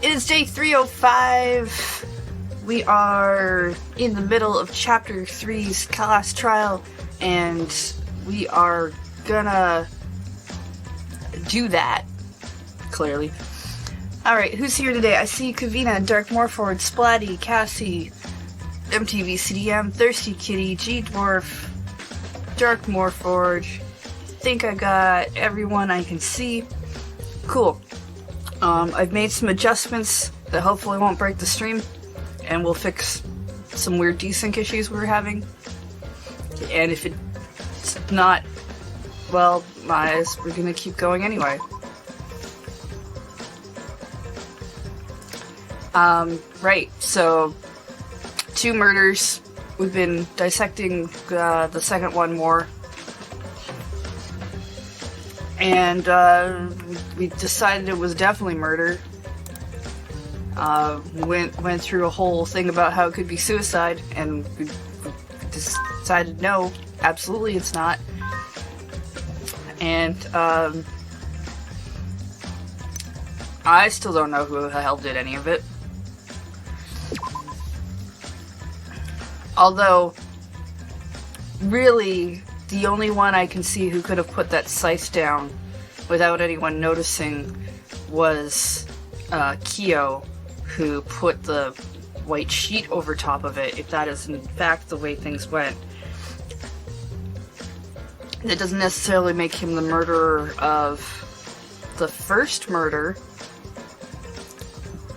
It is day 305. We are in the middle of Chapter 3's class trial, and we are gonna do that, clearly. Alright, who's here today? I see Kavina, Dark Morphord, Splatty, Cassie, MTV CDM, Thirsty Kitty, G-Dwarf, Dark Morphord. I think I got everyone I can see. Cool. I've made some adjustments that hopefully won't break the stream, and we'll fix some weird desync issues we were having. And if it's not, well, we're gonna keep going anyway. Right, so 2 murders. We've been dissecting the second one more. And we decided it was definitely murder. Went through a whole thing about how it could be suicide, and we decided no, absolutely it's not. And I still don't know who the hell did any of it. Although, really, the only one I can see who could have put that scythe down without anyone noticing was Kyo, who put the white sheet over top of it, if that is in fact the way things went. That doesn't necessarily make him the murderer of the first murder,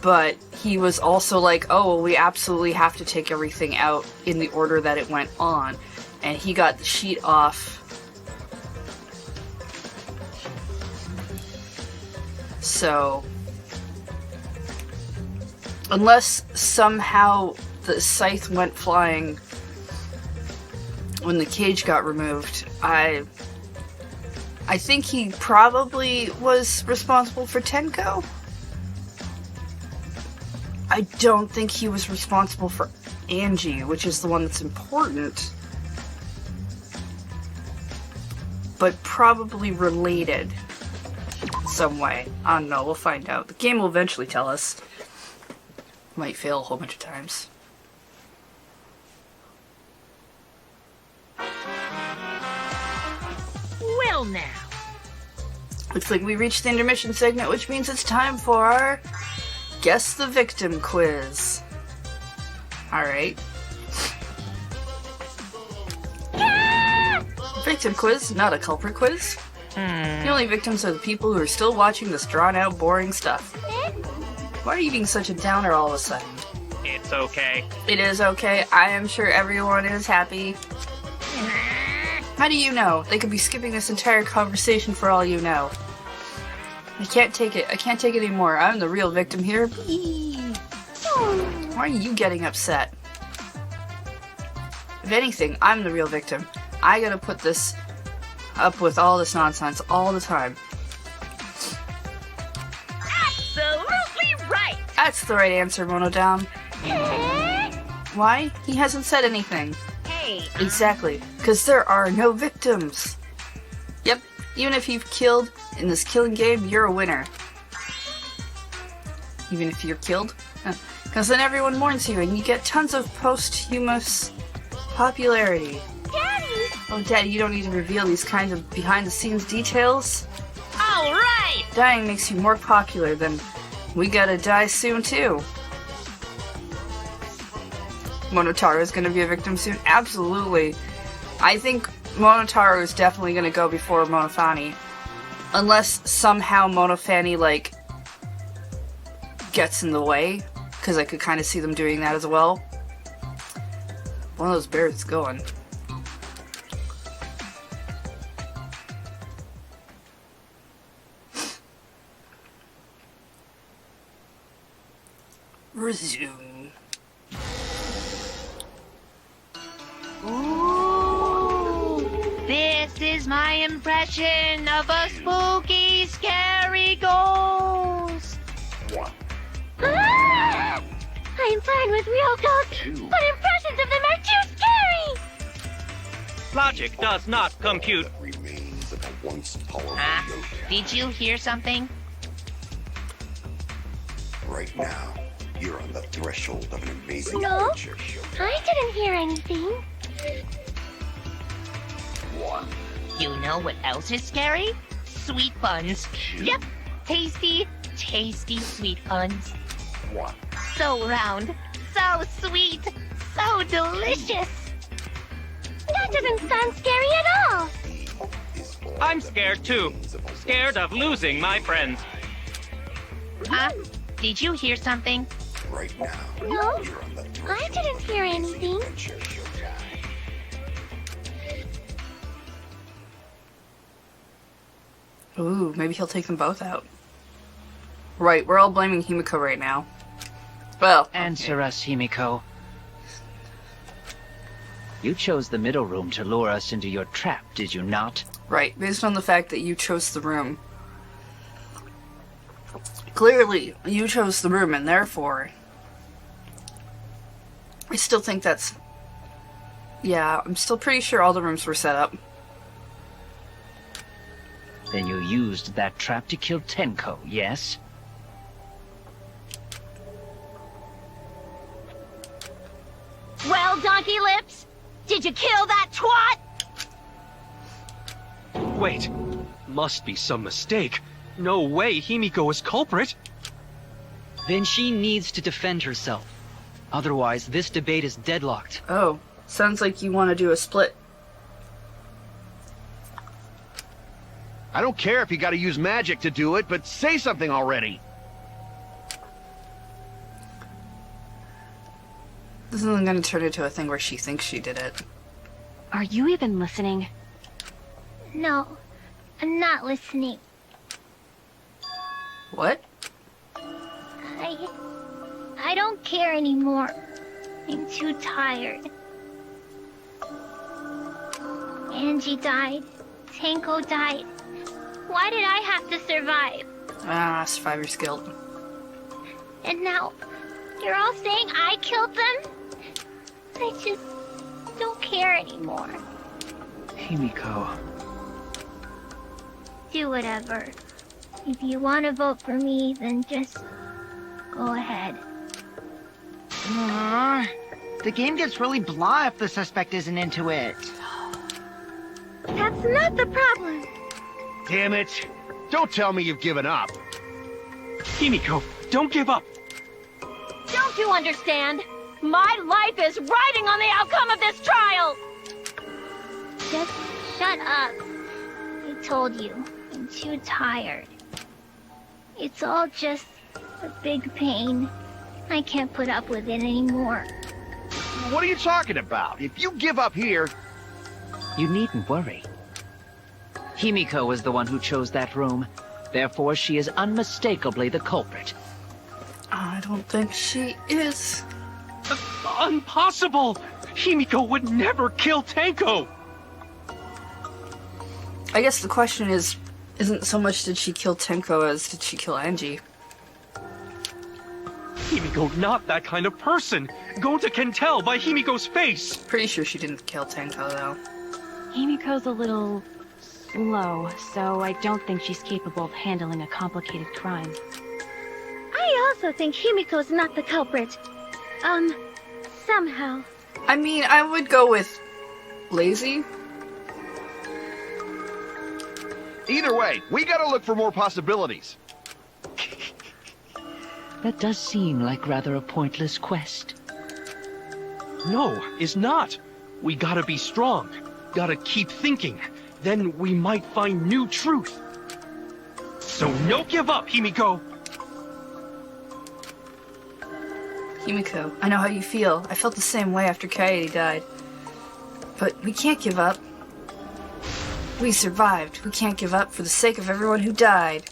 but he was also like, oh, well, we absolutely have to take everything out in the order that it went on. And he got the sheet off. So, unless somehow the scythe went flying when the cage got removed, I think he probably was responsible for Tenko. I don't think he was responsible for Angie, which is the one that's important. But probably related some way. I don't know, we'll find out. The game will eventually tell us. Might fail a whole bunch of times. Well now. Looks like we reached the intermission segment, which means it's time for our Guess the Victim quiz. Alright. Victim quiz, not a culprit quiz. The only victims are the people who are still watching this drawn-out, boring stuff. Why are you being such a downer all of a sudden? It's okay. It is okay. I am sure everyone is happy. How do you know? They could be skipping this entire conversation for all you know. I can't take it. I can't take it anymore. I'm the real victim here. Why are you getting upset? If anything, I'm the real victim. I gotta put this up with all this nonsense all the time. Absolutely right! That's the right answer, Monodam. Why? He hasn't said anything. Hey. Exactly. Because there are no victims. Yep. Even if you've killed in this killing game, you're a winner. Even if you're killed? Because then everyone mourns you and you get tons of posthumous popularity. Daddy! Oh, Daddy, you don't need to reveal these kinds of behind-the-scenes details. Alright! Dying makes you more popular than we gotta die soon, too. Monotaro is gonna be a victim soon? Absolutely. I think Monotaro is definitely gonna go before Monofani. Unless somehow Monofani, like, gets in the way. Because I could kind of see them doing that as well. One of those bears is going. Resume. Ooh, this is my impression of a spooky, scary ghost. Ah! I'm fine with real ghosts, but impressions of them are too scary! Logic does not compute. Remains of a once powerful Huh? Yoda. Did you hear something? Right Right now, you're on the threshold of an amazing No. adventure. I didn't hear anything. You know what else is scary? Sweet buns. Yep, tasty, tasty sweet buns. So round, so sweet, so delicious. That doesn't sound scary at all. I'm scared too. Scared of losing my friends. Huh? Did you hear something? Right now, No, you're on the I threshold didn't hear anything. adventure. Ooh, maybe he'll take them both out. Right, we're all blaming Himiko right now. Well, Answer us, Himiko. You chose the middle room to lure us into your trap, did you not? right, based on the fact that you chose the room. Clearly, you chose the room, and therefore... I still think that's... Yeah, I'm still pretty sure all the rooms were set up. Then you used that trap to kill Tenko, yes? Well, Donkey Lips, did you kill that twat? Wait, must be some mistake. No way Himiko is culprit. Then she needs to defend herself. Otherwise, this debate is deadlocked. Oh, sounds like you want to do a split. I don't care if you gotta use magic to do it, but say something already. This isn't going to turn into a thing where she thinks she did it. Are you even listening? No, I'm not listening. What? I don't care anymore. I'm too tired. Angie died. Tenko died. Why did I have to survive? Ah, survivor's guilt. And now, you're all saying I killed them? I just don't care anymore. Himiko. Do whatever. If you want to vote for me, then just go ahead. The game gets really blah if the suspect isn't into it. That's not the problem. Damn it. Don't tell me you've given up. Himiko, don't give up. Don't you understand? My life is riding on the outcome of this trial! Just shut up. I told you, I'm too tired. It's all just a big pain. I can't put up with it anymore. What are you talking about? If you give up here... You needn't worry. Himiko is the one who chose that room. Therefore, she is unmistakably the culprit. I don't think she is. Impossible! Himiko would never kill Tenko! I guess the question isn't so much did she kill Tenko as did she kill Angie. Himiko not that kind of person. Gonta can tell by Himiko's face. Pretty sure she didn't kill Tenko though. Himiko's a little slow, so I don't think she's capable of handling a complicated crime. I also think Himiko's not the culprit. Somehow. I mean, I would go with lazy. Either way, we gotta look for more possibilities. That does seem like rather a pointless quest. No, it's not. We gotta be strong. Gotta keep thinking. Then we might find new truth. So no give up, Himiko! Himiko, I know how you feel. I felt the same way after Kaede died. But we can't give up. We survived. We can't give up for the sake of everyone who died.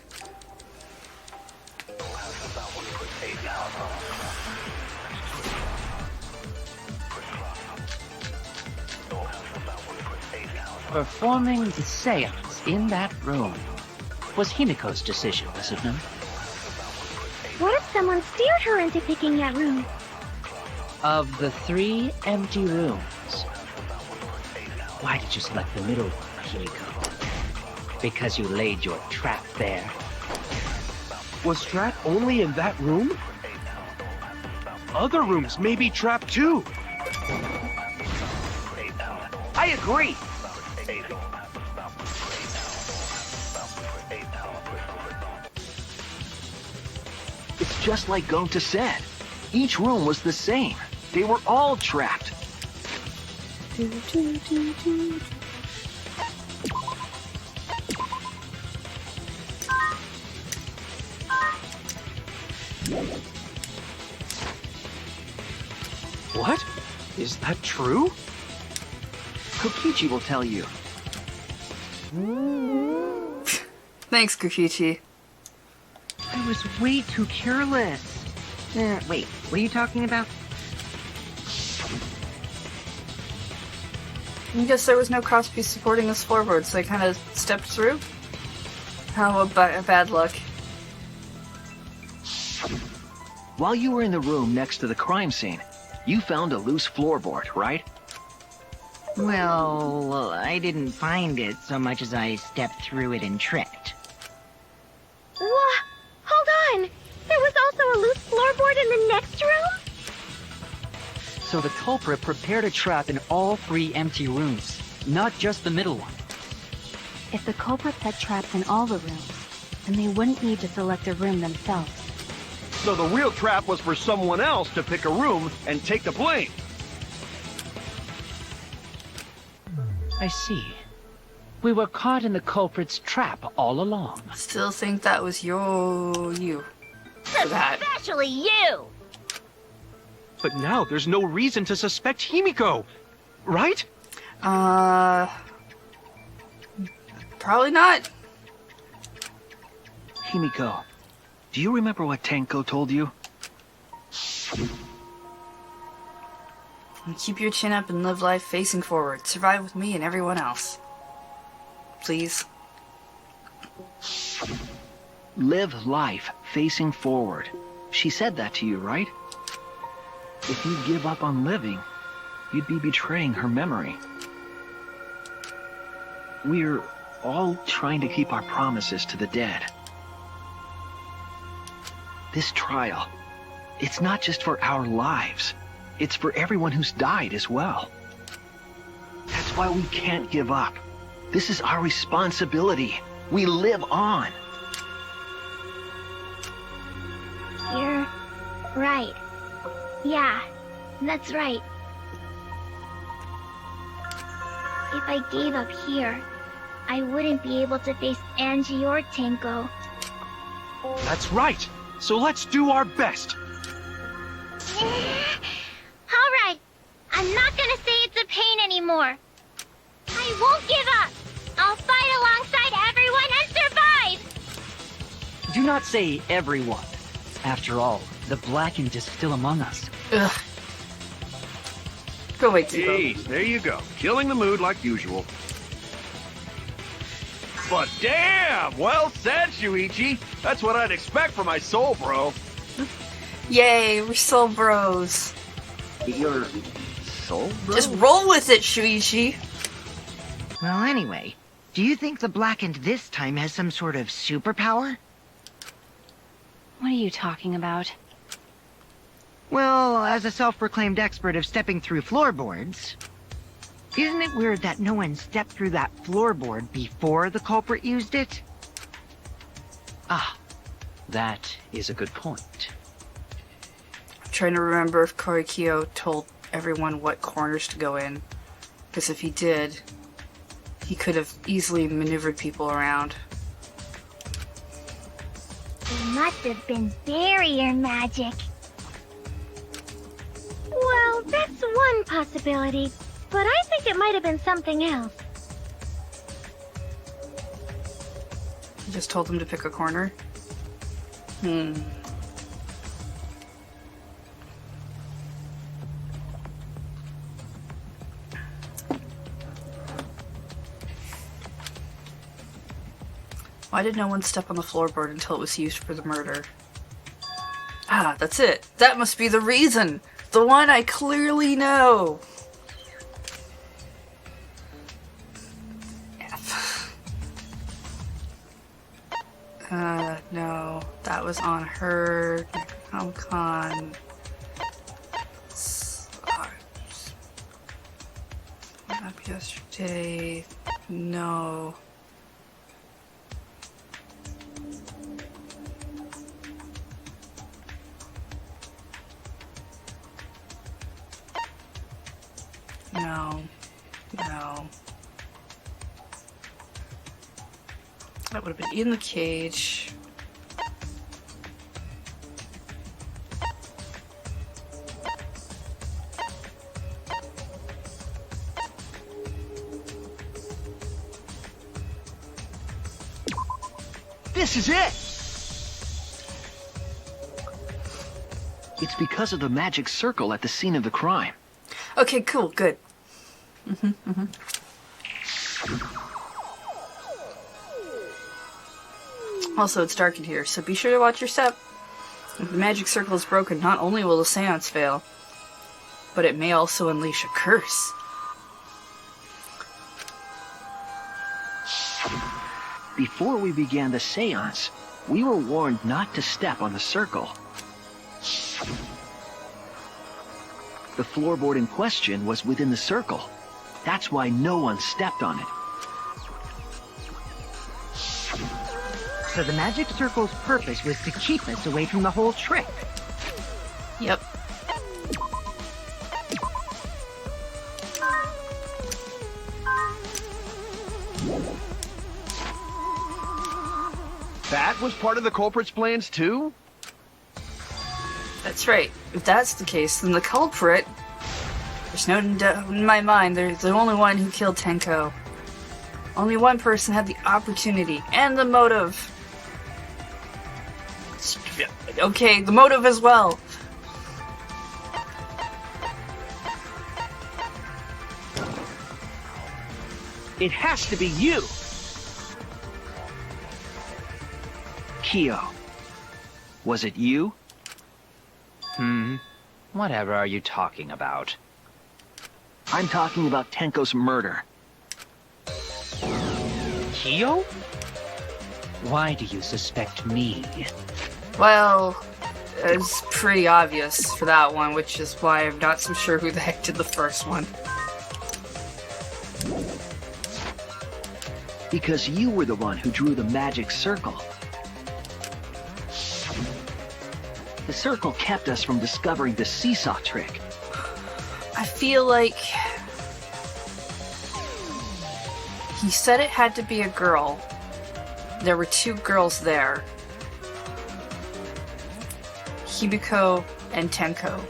Performing the seance in that room was Himiko's decision, was it not? What if someone steered her into picking that room? Of the 3 empty rooms, why did you select the middle one, Himiko? Because you laid your trap there? Was Strat only in that room? other rooms may be trapped too. I agree. It's just like Gonta said. Each room was the same. They were all trapped. What? Is that true? Kokichi will tell you. Thanks, Kokichi. I was way too careless. Wait, what are you talking about? I guess there was no crosspiece supporting this floorboard, so I kind of stepped through. How bad luck. While you were in the room next to the crime scene, you found a loose floorboard, right? Well, I didn't find it so much as I stepped through it and tripped. What? Hold on! There was also a loose floorboard in the next room? So the culprit prepared a trap in all 3 empty rooms, not just the middle one. If the culprits had traps in all the rooms, then they wouldn't need to select a room themselves. So the real trap was for someone else to pick a room and take the blame. I see. We were caught in the culprit's trap all along. Still think that was you. For that. Especially you! But now there's no reason to suspect Himiko, right? Probably not. Himiko, do you remember what Tenko told you? Keep your chin up and live life facing forward. Survive with me and everyone else. Please. Live life facing forward. She said that to you, right? If you give up on living, you'd be betraying her memory. We're all trying to keep our promises to the dead. This trial, it's not just for our lives. It's for everyone who's died as well. That's why we can't give up. This is our responsibility. We live on. You're right. Yeah, that's right. If I gave up here, I wouldn't be able to face Angie or Tenko. That's right. So let's do our best. Alright, I'm not gonna say it's a pain anymore. I won't give up. I'll fight alongside everyone and survive! Do not say everyone. After all, the Blackened is still among us. Ugh. Go wait, Tsubo. Jeez, there you go. Killing the mood like usual. But damn! Well said, Shuichi. That's what I'd expect from my soul bro. Yay, we're soul bros. Your soul, bro? Just roll with it, Shuichi. Well, anyway, do you think the Blackened this time has some sort of superpower? What are you talking about? Well, as a self-proclaimed expert of stepping through floorboards, isn't it weird that no one stepped through that floorboard before the culprit used it? Ah, that is a good point. I'm trying to remember if Korikyo told everyone what corners to go in. Because if he did, he could have easily maneuvered people around. It must have been barrier magic. Well, that's one possibility, but I think it might have been something else. He just told them to pick a corner. Why did no one step on the floorboard until it was used for the murder? Ah, that's it. That must be the reason. The one I clearly know. F. No. That was on her. Comic-Con. Up yesterday. No. No. No. That would have been in the cage. This is it! It's because of the magic circle at the scene of the crime. Okay, cool, good. Also, it's dark in here, so be sure to watch your step. If the magic circle is broken, not only will the seance fail, but it may also unleash a curse. Before we began the seance, we were warned not to step on the circle. The floorboard in question was within the circle. That's why no one stepped on it. So the magic circle's purpose was to keep us away from the whole trick. Yep. That was part of the culprit's plans too? That's right. If that's the case, then the culprit... There's no doubt in my mind, they're the only one who killed Tenko. Only one person had the opportunity and the motive. Okay, the motive as well. It has to be you! Kyo. Was it you? Whatever are you talking about? I'm talking about Tenko's murder. Kyo? Why do you suspect me? Well, it's pretty obvious for that one, which is why I'm not so sure who the heck did the first one. Because you were the one who drew the magic circle. The circle kept us from discovering the seesaw trick. I feel like... He said it had to be a girl. There were two girls there. Hibiko and Tenko.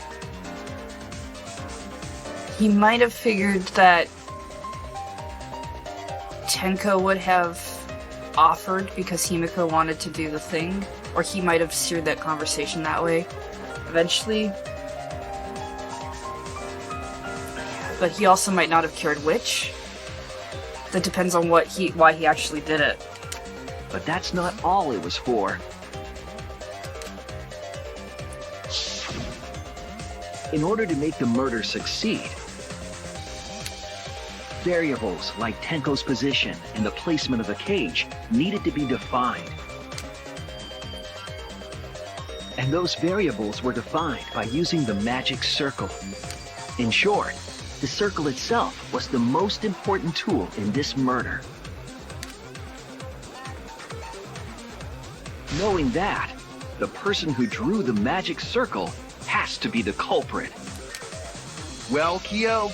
He might have figured that Tenko would have offered because Himiko wanted to do the thing, or he might have steered that conversation that way eventually. But he also might not have cared which. That depends on why he actually did it. But that's not all it was for. In order to make the murder succeed, variables like Tenko's position and the placement of the cage needed to be defined. And those variables were defined by using the magic circle. In short, the circle itself was the most important tool in this murder. Knowing that, the person who drew the magic circle has to be the culprit. Well, Kyo,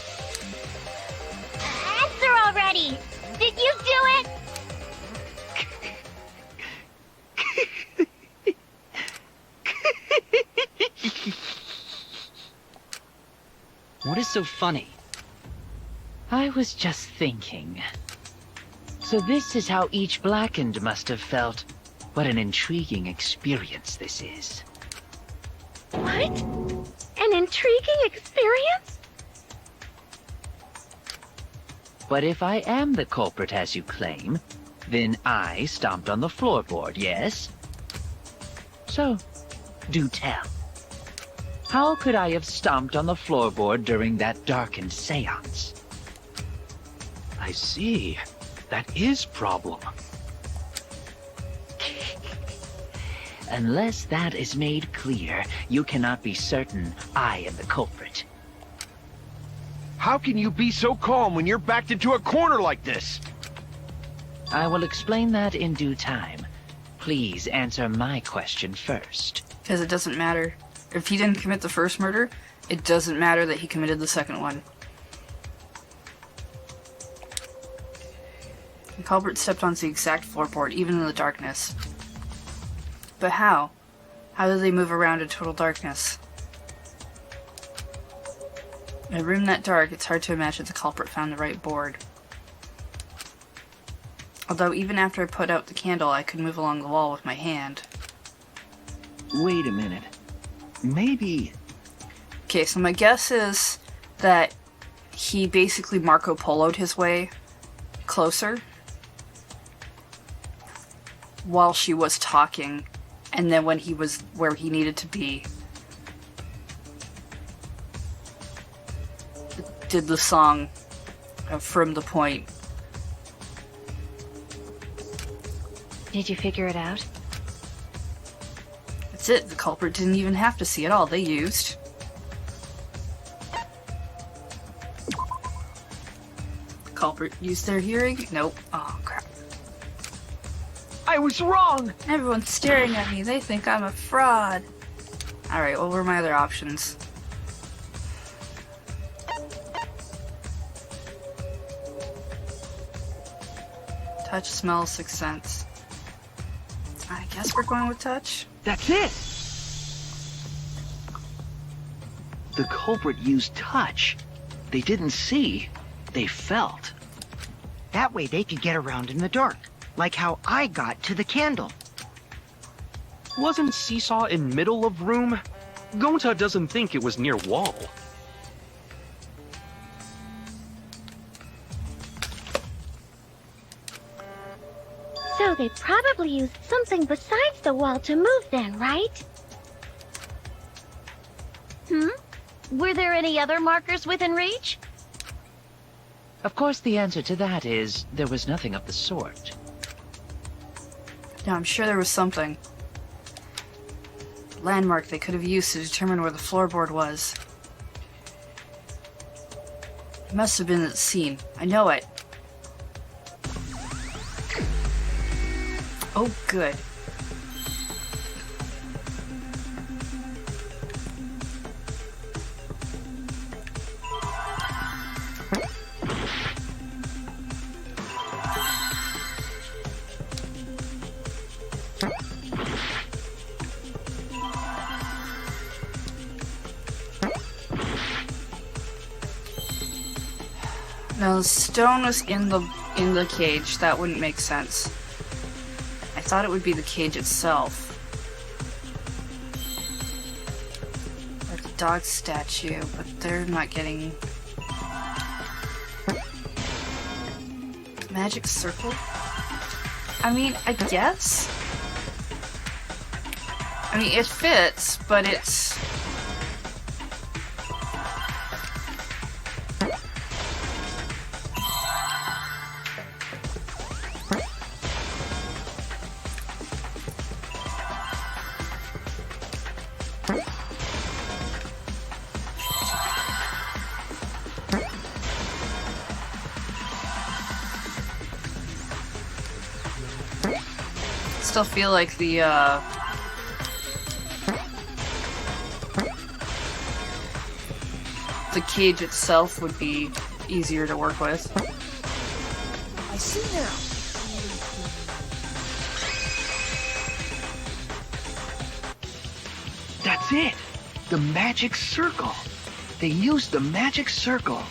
Answer already! Did you do it? What is so funny? I was just thinking. So this is how each Blackened must have felt. What an intriguing experience this is. What? An intriguing experience? But if I am the culprit as you claim, then I stomped on the floorboard, yes? So, do tell. How could I have stomped on the floorboard during that darkened seance? I see. That is problem. Unless that is made clear, you cannot be certain I am the culprit. How can you be so calm when you're backed into a corner like this? I will explain that in due time. Please answer my question first. Because it doesn't matter. If he didn't commit the first murder, it doesn't matter that he committed the second one. The culprit stepped onto the exact floorboard, even in the darkness. But how? How did they move around in total darkness? In a room that dark, it's hard to imagine the culprit found the right board. Although even after I put out the candle, I could move along the wall with my hand. Wait a minute. Maybe... Okay, so my guess is that he basically Marco Polo'd his way closer while she was talking, and then when he was where he needed to be, did the song From the Point. Did you figure it out? That's it, the culprit didn't even have to see it all, they used. The culprit used their hearing? Nope. Oh, crap. I was wrong! Everyone's staring at me, they think I'm a fraud. Alright, what were my other options? Touch, smell, sixth sense. I guess we're going with touch. That's it! The culprit used touch. They didn't see. They felt. That way they could get around in the dark, like how I got to the candle. Wasn't Seesaw in middle of room? Gonta doesn't think it was near wall. So they probably used something besides the wall to move then, right? Were there any other markers within reach? Of course, the answer to that is there was nothing of the sort. No, I'm sure there was something. Landmark they could have used to determine where the floorboard was. It must have been at the scene. I know it. Oh, good. Now, the stone was in the cage. That wouldn't make sense. I thought it would be the cage itself. Or the dog statue, but they're not getting... Magic circle? I mean, I guess? I mean, it fits, but it's... Still feel like the cage itself would be easier to work with. I see now. That's it! The magic circle! They used the magic circle!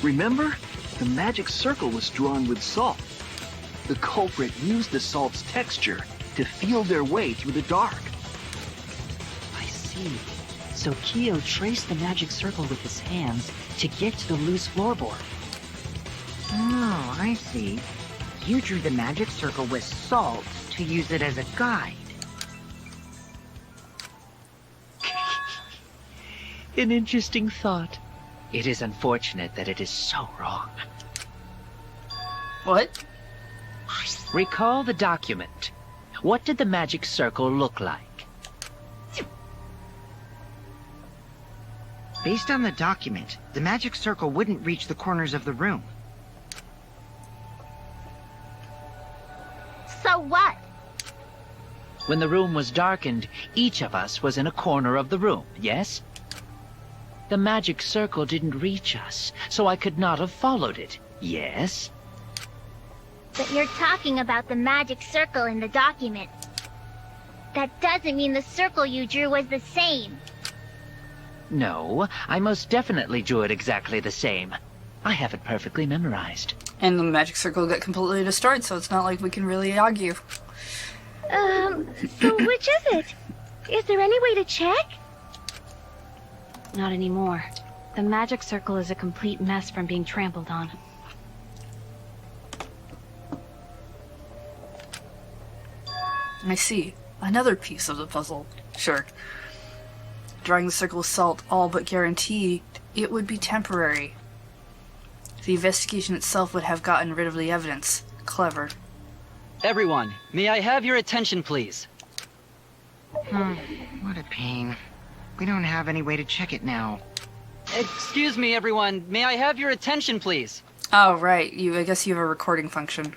Remember? The magic circle was drawn with salt. The culprit used the salt's texture to feel their way through the dark. I see. So Kyo traced the magic circle with his hands to get to the loose floorboard. Oh, I see. You drew the magic circle with salt to use it as a guide. An interesting thought. It is unfortunate that it is so wrong. What? Recall the document. What did the magic circle look like? Based on the document, the magic circle wouldn't reach the corners of the room. So what? When the room was darkened, each of us was in a corner of the room, yes? The magic circle didn't reach us, so I could not have followed it, yes? But you're talking about the magic circle in the document. That doesn't mean the circle you drew was the same. No, I most definitely drew it exactly the same. I have it perfectly memorized. And the magic circle got completely destroyed, so it's not like we can really argue. So which is it? Is there any way to check? Not anymore. The magic circle is a complete mess from being trampled on. I see. Another piece of the puzzle. Sure. Drying the circle with salt all but guaranteed it would be temporary. The investigation itself would have gotten rid of the evidence. Clever. Everyone, may I have your attention, please? What a pain. We don't have any way to check it now. Excuse me, everyone. May I have your attention, please? Oh, right. I guess you have a recording function.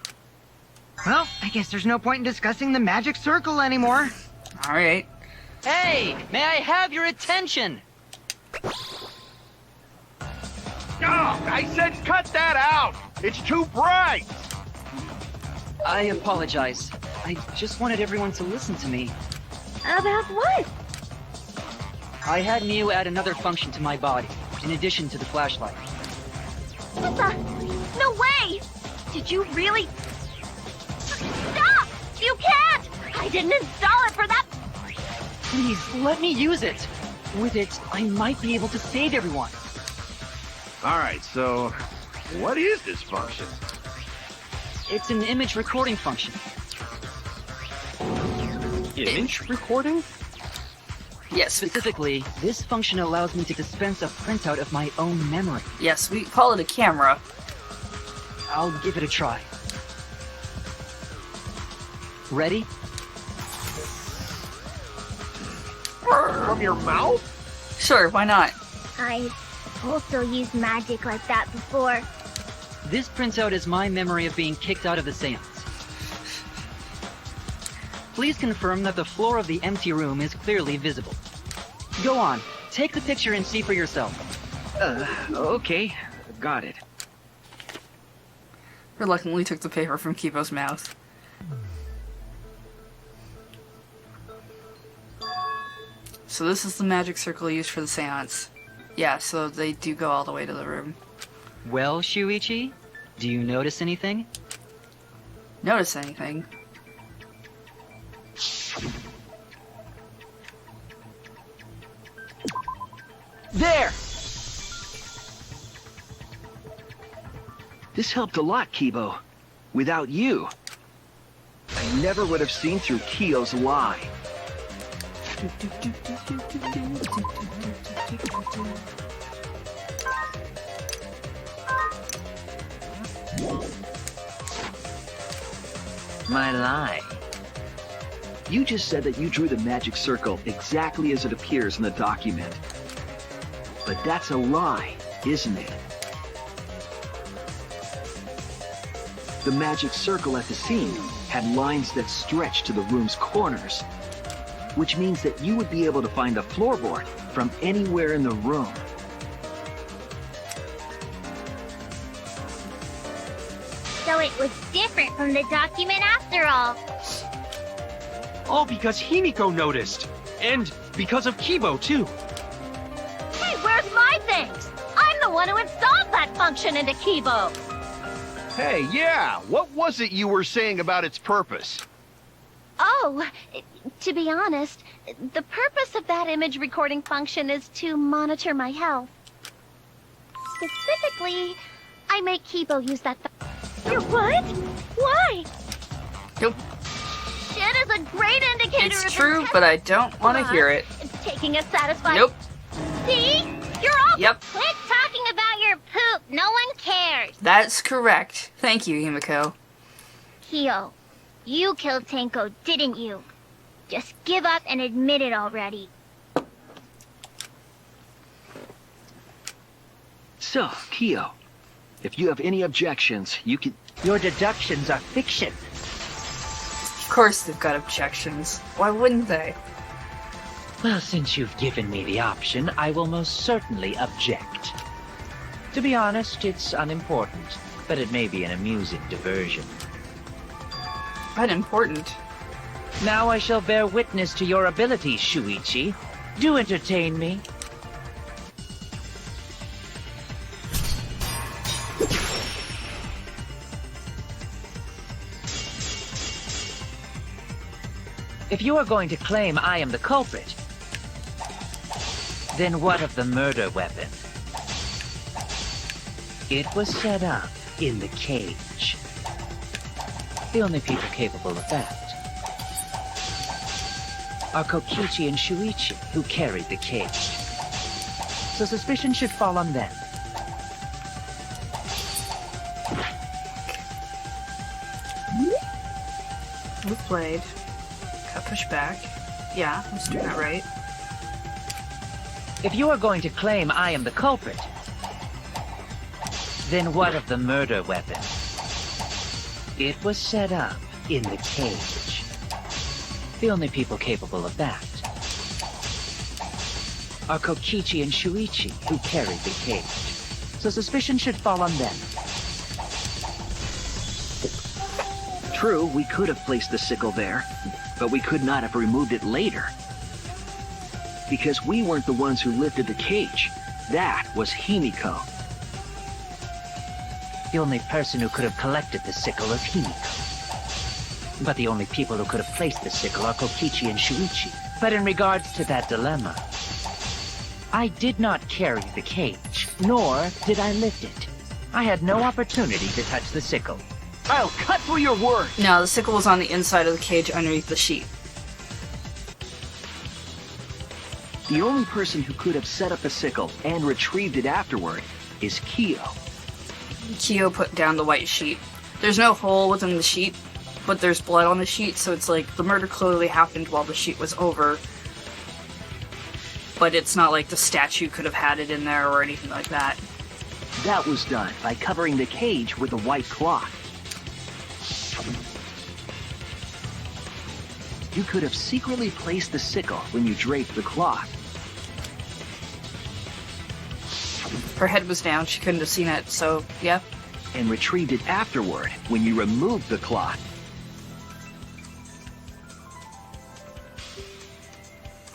Well, I guess there's no point in discussing the magic circle anymore. Alright. Hey, may I have your attention? Oh, I said cut that out! It's too bright! I apologize. I just wanted everyone to listen to me. About what? I had Neo add another function to my body, in addition to the flashlight. No way! Did you really... Stop! You can't! I didn't install it for that... Please, let me use it. With it, I might be able to save everyone. Alright, so what is this function? It's an image recording function. Image recording? Yes. Specifically, this function allows me to dispense a printout of my own memory. Yes, we call it a camera. I'll give it a try. Ready? From your mouth? Sure, why not? I've also used magic like that before. This printout is my memory of being kicked out of the seance. Please confirm that the floor of the empty room is clearly visible. Go on, take the picture and see for yourself. Okay. Got it. Reluctantly took the paper from Kibo's mouth. So this is the magic circle used for the seance. Yeah, so they do go all the way to the room. Well, Shuichi, do you notice anything? Notice anything? There! This helped a lot, Kibo. Without you, I never would have seen through Kyo's lie. My lie. You just said that you drew the magic circle exactly as it appears in the document. But that's a lie, isn't it? The magic circle at the scene had lines that stretched to the room's corners, which means that you would be able to find the floorboard from anywhere in the room. So it was different from the document after all. All because Himiko noticed. And because of Kibo, too. Hey, where's my things? I'm the one who installed that function into Kibo. Hey, yeah, what was it you were saying about its purpose? Oh, to be honest, the purpose of that image recording function is to monitor my health. Specifically, I make Kibo use that. You're what? Why? Nope. Shit is a great indicator. It's true, but I don't want to hear it. It's taking a satisfying. Nope. See? You're all Yep. quit talking about your poop. No one cares? That's correct. Thank you, Himiko. Kyo, you killed Tenko, didn't you? Just give up and admit it already. So, Kyo, if you have any objections, you can... Your deductions are fiction. Of course they've got objections. Why wouldn't they? Well, since you've given me the option, I will most certainly object. To be honest, it's unimportant, but it may be an amusing diversion. Unimportant. Now I shall bear witness to your abilities, Shuichi. Do entertain me. If you are going to claim I am the culprit, then what of the murder weapon? It was set up in the cage. The only people capable of that are Kokichi and Shuichi, who carried the cage. So suspicion should fall on them. Move blade. Cut push back. Yeah, I'm just doing that right. If you are going to claim I am the culprit, then what of the murder weapon? It was set up in the cage. The only people capable of that are Kokichi and Shuichi, who carried the cage. So suspicion should fall on them. True, we could have placed the sickle there, but we could not have removed it later. Because we weren't the ones who lifted the cage. That was Himiko. The only person who could have collected the sickle is Himiko. But the only people who could have placed the sickle are Kokichi and Shuichi. But in regards to that dilemma, I did not carry the cage, nor did I lift it. I had no opportunity to touch the sickle. I'll cut through your word! No, the sickle was on the inside of the cage underneath the sheet. The only person who could have set up the sickle and retrieved it afterward is Kyo. Kyo put down the white sheet. There's no hole within the sheet, but there's blood on the sheet, so it's like the murder clearly happened while the sheet was over. But it's not like the statue could have had it in there or anything like that. That was done by covering the cage with a white cloth. You could have secretly placed the sickle when you draped the cloth. Her head was down, she couldn't have seen it, so yeah. And retrieved it afterward when you removed the cloth.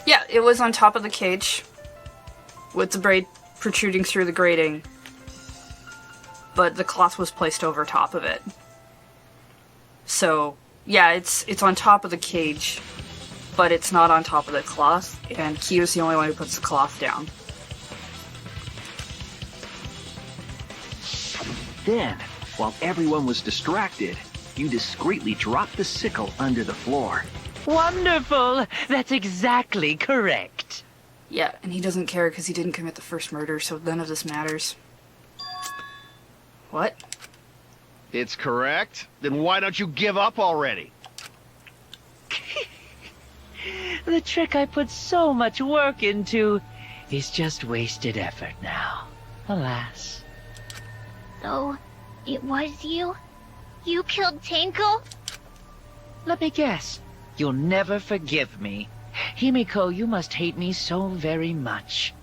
Yeah, it was on top of the cage, with the braid protruding through the grating, but the cloth was placed over top of it. So, yeah, it's on top of the cage, but it's not on top of the cloth, and Kyo's the only one who puts the cloth down. Then, while everyone was distracted, you discreetly dropped the sickle under the floor. Wonderful! That's exactly correct. Yeah, and he doesn't care because he didn't commit the first murder, so none of this matters. What? It's correct? Then why don't you give up already? The trick I put so much work into is just wasted effort now. Alas. So, it was you? You killed Tenko? Let me guess. You'll never forgive me. Himiko, you must hate me so very much.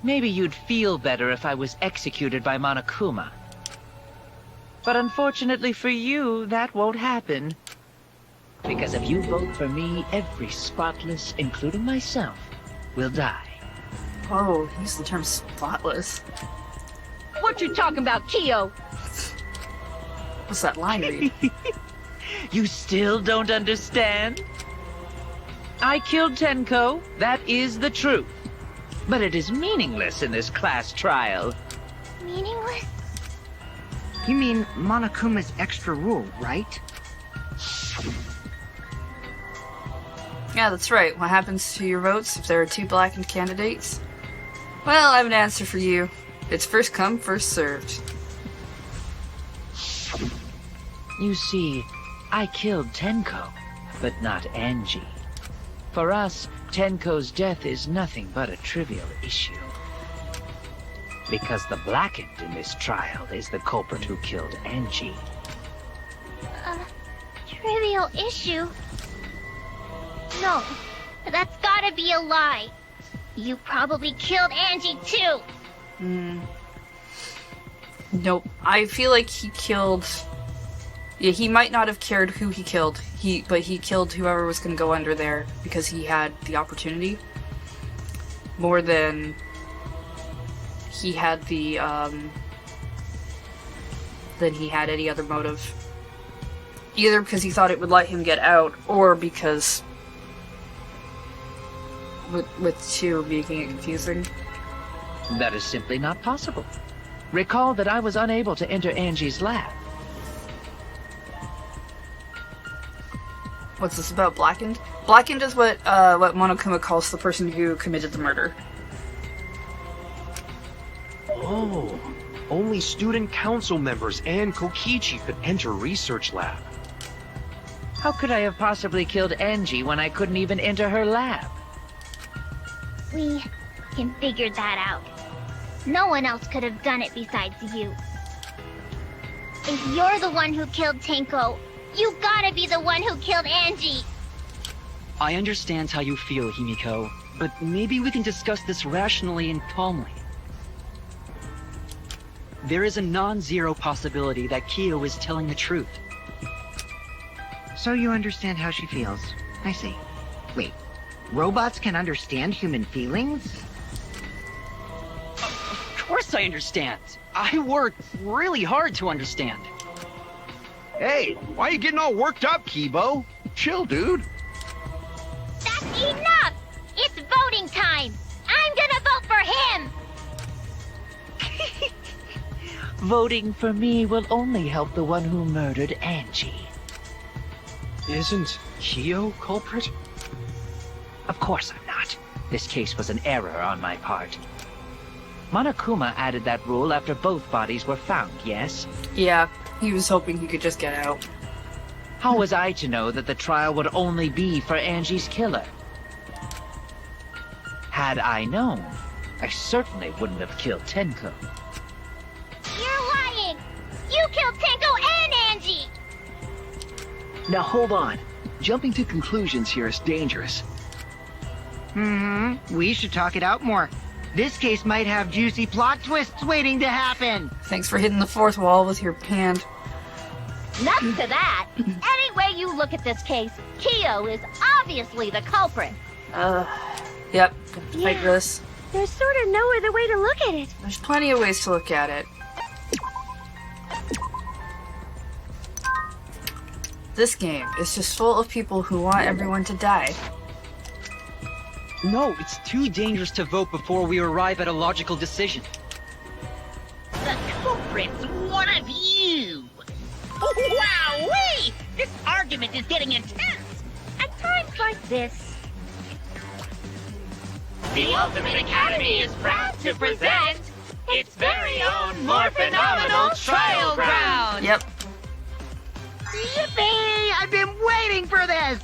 Maybe you'd feel better if I was executed by Monokuma. But unfortunately for you, that won't happen. Because if you vote for me, every spotless, including myself, will die. Oh, use the term spotless. What you talking about, Kyo? What's that line read? You still don't understand? I killed Tenko, that is the truth. But it is meaningless in this class trial. Meaningless? You mean Monokuma's extra rule, right? Yeah, that's right. What happens to your votes if there are two blackened candidates? Well, I have an answer for you. It's first come, first served. You see, I killed Tenko, but not Angie. For us, Tenko's death is nothing but a trivial issue. Because the Blackened in this trial is the culprit who killed Angie. Trivial issue? No, that's gotta be a lie. You probably killed Angie too. Nope. I feel like he killed... Yeah, he might not have cared who he killed, but he killed whoever was going to go under there because he had the opportunity. More than he had the, than he had any other motive. Either because he thought it would let him get out, or because... with two making it confusing. That is simply not possible. Recall that I was unable to enter Angie's lab. What's this about Blackened? Blackened is what Monokuma calls the person who committed the murder. Oh, only student council members and Kokichi could enter research lab. How could I have possibly killed Angie when I couldn't even enter her lab? We can figure that out. No one else could have done it besides you. If you're the one who killed Tenko, you gotta be the one who killed Angie! I understand how you feel, Himiko, but maybe we can discuss this rationally and calmly. There is a non-zero possibility that Kyo is telling the truth. So you understand how she feels. I see. Wait, robots can understand human feelings? Of course I understand. I worked really hard to understand. Hey, why are you getting all worked up, Kibo? Chill, dude. That's enough! It's voting time! I'm gonna vote for him! Voting for me will only help the one who murdered Angie. Isn't Kyo culprit? Of course I'm not. This case was an error on my part. Monokuma added that rule after both bodies were found, yes? Yeah, he was hoping he could just get out. How was I to know that the trial would only be for Angie's killer? Had I known, I certainly wouldn't have killed Tenko. You're lying! You killed Tenko and Angie! Now hold on. Jumping to conclusions here is dangerous. We should talk it out more. This case might have juicy plot twists waiting to happen. Thanks for hitting the fourth wall with your hand. Nuts to that! Any way you look at this case, Kyo is obviously the culprit. Yep, fight this. There's sort of no other way to look at it. There's plenty of ways to look at it. This game is just full of people who want everyone to die. No, it's too dangerous to vote before we arrive at a logical decision. The culprit's one of you! Wow-wee! This argument is getting intense! At times like this, The Ultimate Academy is proud to present its very own more phenomenal trial ground! Yep. Yippee! I've been waiting for this!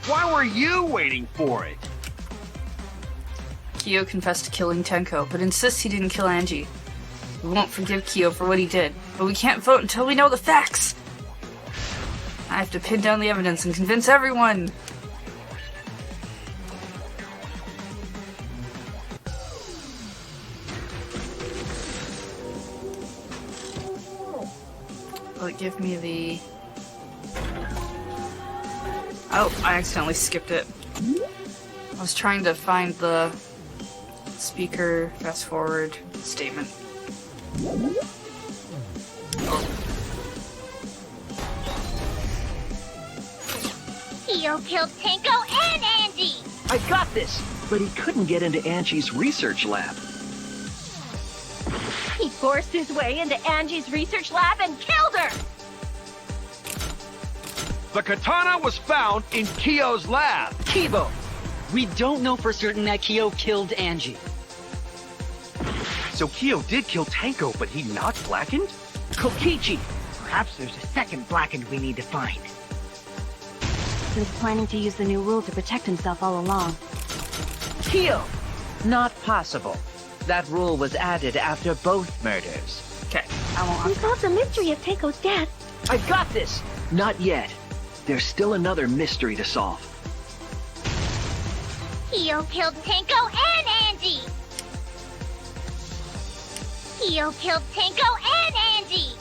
Why were you waiting for it? Kyo confessed to killing Tenko, but insists he didn't kill Angie. We won't forgive Kyo for what he did, but we can't vote until we know the facts! I have to pin down the evidence and convince everyone! Will it give me the... Oh, I accidentally skipped it. I was trying to find the speaker fast forward statement. Kyo killed Tenko and Angie! I got this! But he couldn't get into Angie's research lab. He forced his way into Angie's research lab and killed her! The katana was found in Kyo's lab. Kibo! We don't know for certain that Kyo killed Angie. So Kyo did kill Tenko, but he not blackened? Kokichi! Perhaps there's a second blackened we need to find. He was planning to use the new rule to protect himself all along. Kyo! Not possible. That rule was added after both murders. Okay, We solved the mystery of Teiko's death. I got this! Not yet. There's still another mystery to solve. Kyo killed Tenko and Angie! Kyo killed Tenko and Angie!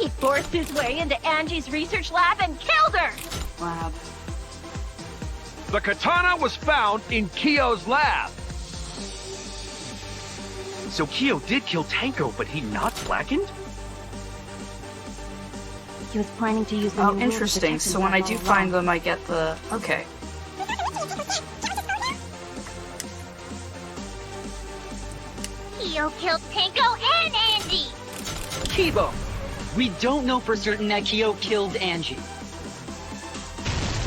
He forced his way into Angie's research lab and killed her! lab. The katana was found in Kyo's lab. So Kyo did kill Tenko, but he not blackened? He was planning to use the Oh, new rule to interesting. protect So when I himself do all find along. them, I get the... Okay. Kyo killed Tenko and Angie! Kibo! We don't know for certain that Kyo killed Angie.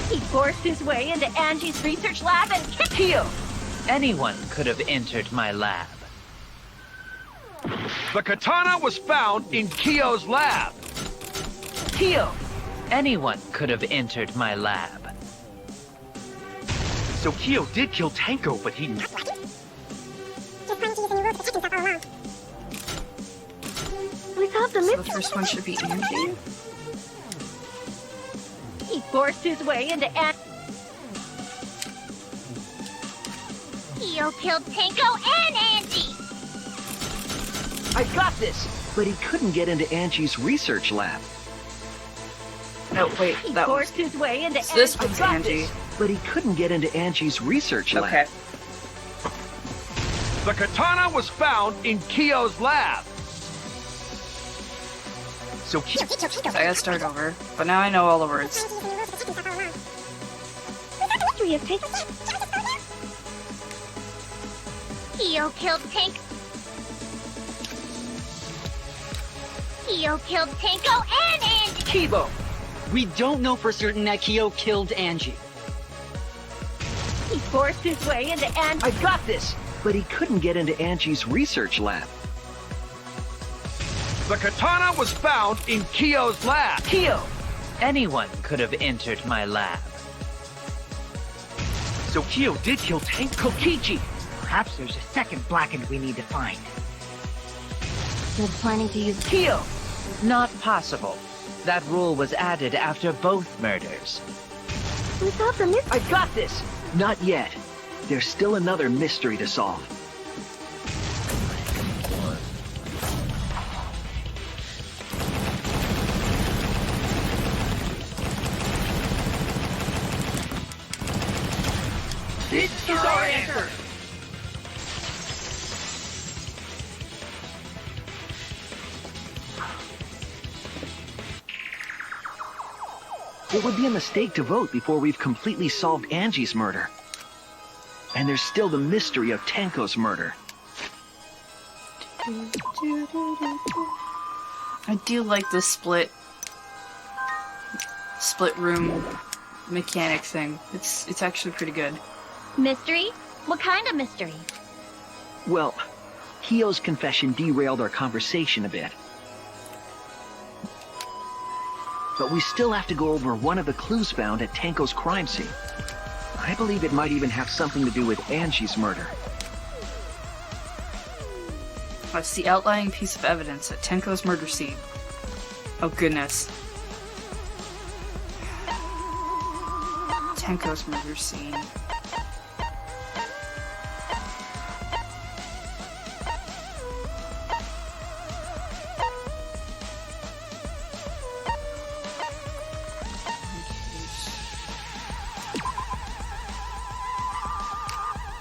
He forced his way into Angie's research lab and killed Kyo! Anyone could have entered my lab. The katana was found in Kyo's lab. Kyo! Anyone could have entered my lab. So Kyo did kill Tenko, but he... We solved the So the mystery. first one should be Angie. He forced his way into Kyo killed Tenko and Angie! I got this! But he couldn't get into Angie's research lab. No, wait, He that forced one's... his way into So this Angie's one's Angie. But he couldn't get into Angie's research lab. Okay. The katana was found in Kyo's lab. So Kyo... So I gotta start over. But now I know all the words. Mystery of Teiko. Kyo killed Tenko. Kyo killed Tenko and Angie! Kibo! We don't know for certain that Kyo killed Angie. He forced his way into I got this! But he couldn't get into Angie's research lab. The katana was found in Kyo's lab. Kyo! Anyone could have entered my lab. So Kyo did kill Tenko... Kokichi! Perhaps there's a second blackened we need to find. He was planning to use Kyo! Not possible. That rule was added after both murders. We solved the mystery. I got this! Not yet. There's still another mystery to solve. This is our answer! It would be a mistake to vote before we've completely solved Angie's murder. And there's still the mystery of Tenko's murder. I do like the split room mechanic thing. It's actually pretty good. Mystery? What kind of mystery? Well, Kyo's confession derailed our conversation a bit. But we still have to go over one of the clues found at Tenko's crime scene. I believe it might even have something to do with Angie's murder. That's the outlying piece of evidence at Tenko's murder scene. Oh goodness. Tenko's murder scene.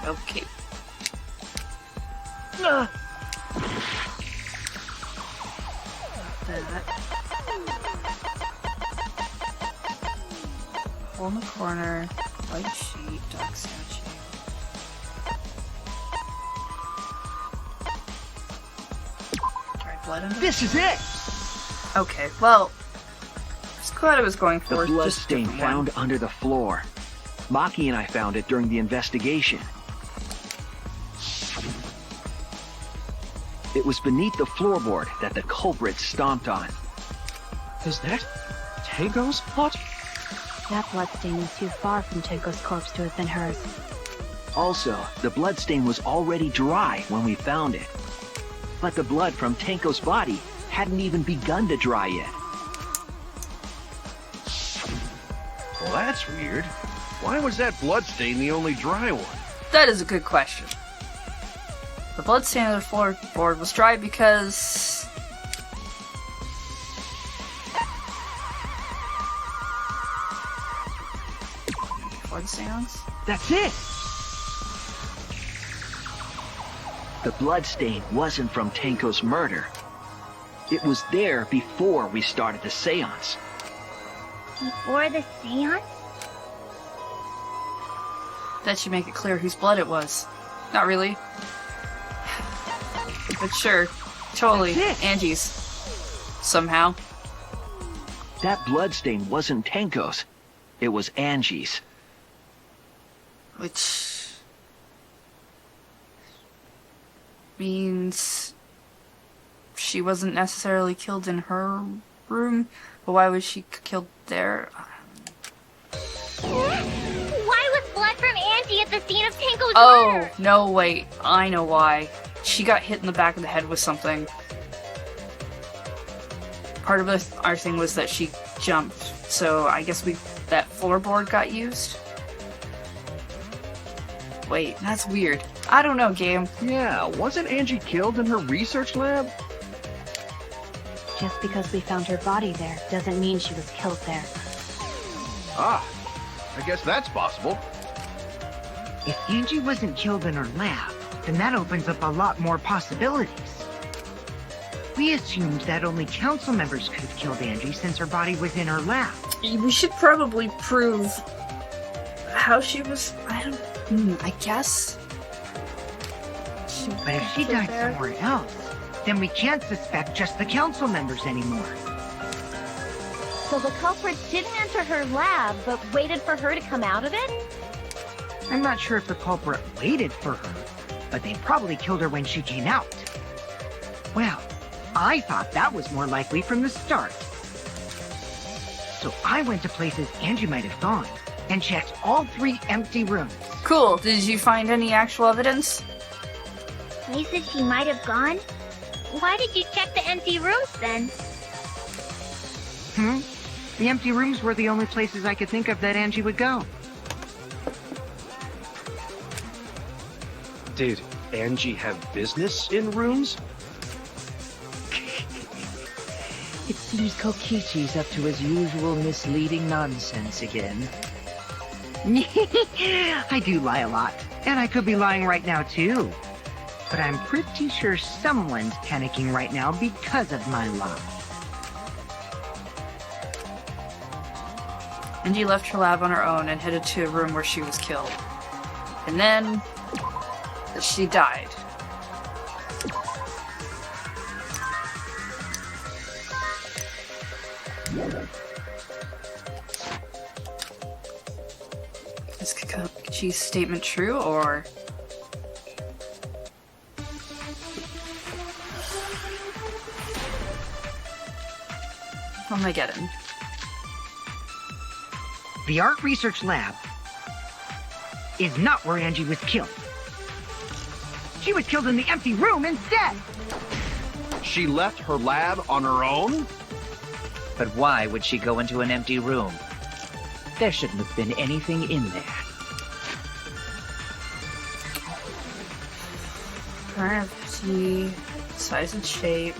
Okay. That. Hole in the corner, white sheet, dog statue. Alright, blood under. This is it! Okay, well, that's what I was going The for. blood just a stain different one. found under the floor. Maki and I found it during the investigation. It was beneath the floorboard that the culprit stomped on. Is that Tango's blood? That bloodstain is too far from Tenko's corpse to have been hers. Also, the bloodstain was already dry when we found it. But the blood from Tenko's body hadn't even begun to dry yet. Well, that's weird. Why was that bloodstain the only dry one? That is a good question. The bloodstain on the floorboard was dry because... Before the seance? That's it! The bloodstain wasn't from Tenko's murder. It was there before we started the seance. Before the seance? That should make it clear whose blood it was. Not really. But sure. Totally. Angie's. Somehow. That bloodstain wasn't Tenko's. It was Angie's. Which... means... she wasn't necessarily killed in her room, but why was she killed there? Why was blood from Angie at the scene of Tenko's Oh, murder? no, wait. I know why. She got hit in the back of the head with something. Part of our thing was that she jumped, so I guess that floorboard got used? Wait, that's weird. I don't know, game. Yeah, wasn't Angie killed in her research lab? Just because we found her body there doesn't mean she was killed there. Ah, I guess that's possible. If Angie wasn't killed in her lab, then that opens up a lot more possibilities. We assumed that only council members could have killed Angie since her body was in her lab. We should probably prove how she was... I guess? But if she died somewhere else, then we can't suspect just the council members anymore. So the culprit didn't enter her lab, but waited for her to come out of it? I'm not sure if the culprit waited for her, but they probably killed her when she came out. Well, I thought that was more likely from the start. So I went to places Angie might have gone, and checked all 3 empty rooms. Cool. Did you find any actual evidence? Places she might have gone? Why did you check the empty rooms then? The empty rooms were the only places I could think of that Angie would go. Did Angie have business in rooms? It seems Kokichi's up to his usual misleading nonsense again. I do lie a lot, and I could be lying right now too. But I'm pretty sure someone's panicking right now because of my lie. Angie left her lab on her own and headed to a room where she was killed. And then... she died. Is Kokichi's statement true, or... what am I getting? The art research lab is not where Angie was killed. She was killed in the empty room instead! She left her lab on her own? But why would she go into an empty room? There shouldn't have been anything in there. Empty, size and shape.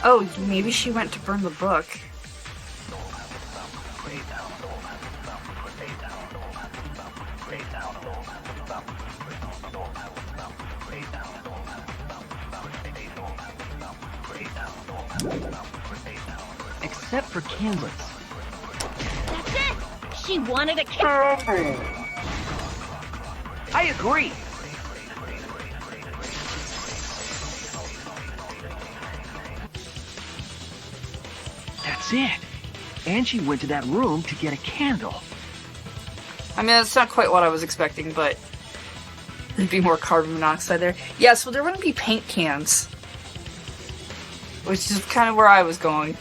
Oh, maybe she went to burn the book. Except for candles. That's it! She wanted a candle! I agree! was it. Angie went to that room to get a candle. I mean, that's not quite what I was expecting, but there'd be more carbon monoxide there. Yeah, so there wouldn't be paint cans. Which is kind of where I was going.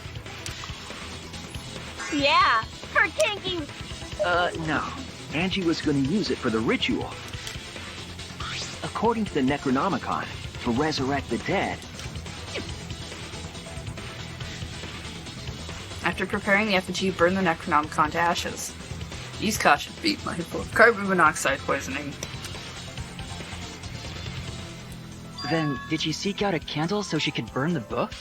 Yeah, for taking... No. Angie was going to use it for the ritual. According to the Necronomicon, to resurrect the dead. After preparing the effigy, burn the Necronomicon to ashes. Use caution, be mindful of carbon monoxide poisoning. Then, did she seek out a candle so she could burn the book?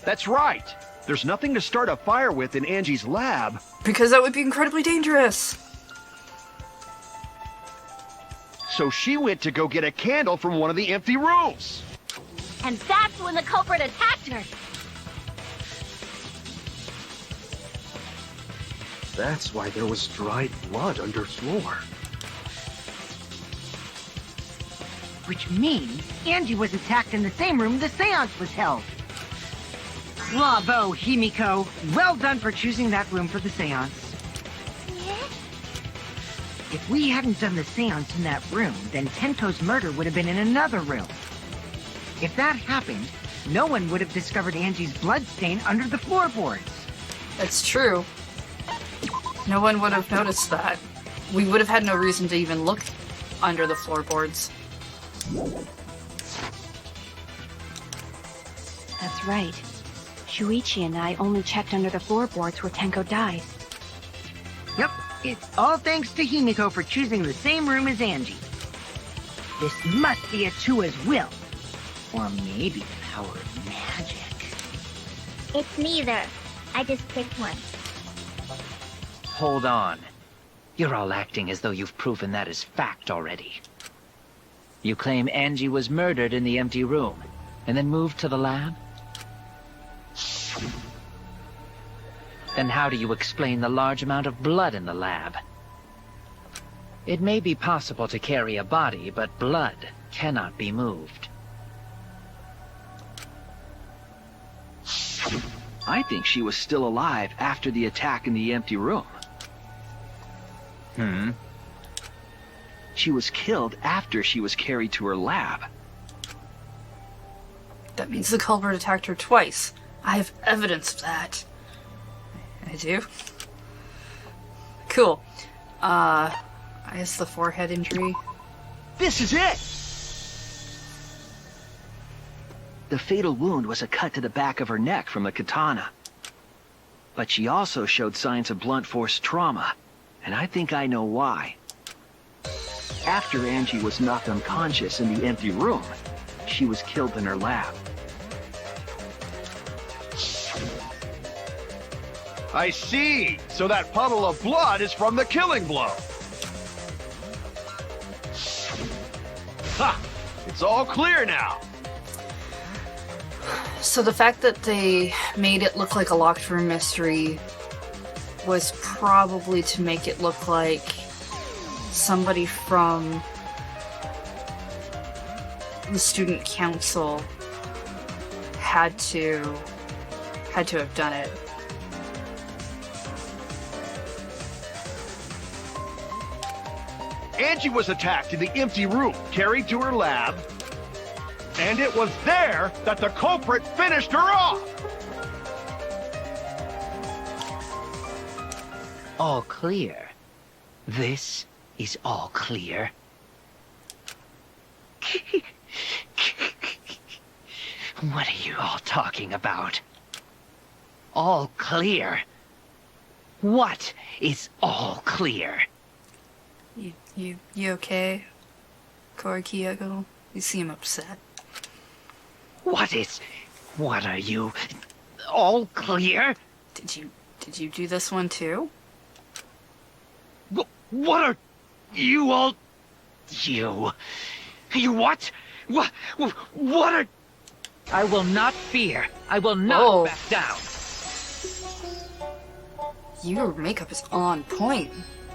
That's right. There's nothing to start a fire with in Angie's lab. Because that would be incredibly dangerous. So she went to go get a candle from one of the empty rooms. And that's when the culprit attacked her. That's why there was dried blood underfloor. Which means Angie was attacked in the same room the seance was held. Bravo, Himiko. Well done for choosing that room for the seance. If we hadn't done the seance in that room, then Tenko's murder would have been in another room. If that happened, no one would have discovered Angie's bloodstain under the floorboards. That's true. No one would have noticed that. We would have had no reason to even look under the floorboards. That's right. Shuichi and I only checked under the floorboards where Tenko died. Yep, it's all thanks to Himiko for choosing the same room as Angie. This must be Atua's will. Or maybe the power of magic. It's neither. I just picked one. Hold on. You're all acting as though you've proven that as fact already. You claim Angie was murdered in the empty room, and then moved to the lab? Then how do you explain the large amount of blood in the lab? It may be possible to carry a body, but blood cannot be moved. I think she was still alive after the attack in the empty room. She was killed after she was carried to her lab. That means the culprit attacked her twice. I have evidence of that. I do? Cool. I guess the forehead injury. This is it! The fatal wound was a cut to the back of her neck from a katana. But she also showed signs of blunt force trauma, and I think I know why. After Angie was knocked unconscious in the empty room, she was killed in her lab. I see. So that puddle of blood is from the killing blow. Ha! It's all clear now. So the fact that they made it look like a locked room mystery was probably to make it look like somebody from the student council had to have done it. Angie was attacked in the empty room, carried to her lab, and it was there that the culprit finished her off! All clear. This is all clear. What are you all talking about? All clear? What is all clear? You okay? Korikiyago? You seem upset. What are you? All clear? Did you do this one too? What are you all... You what? What are... I will not fear. I will not back down. Your makeup is on point.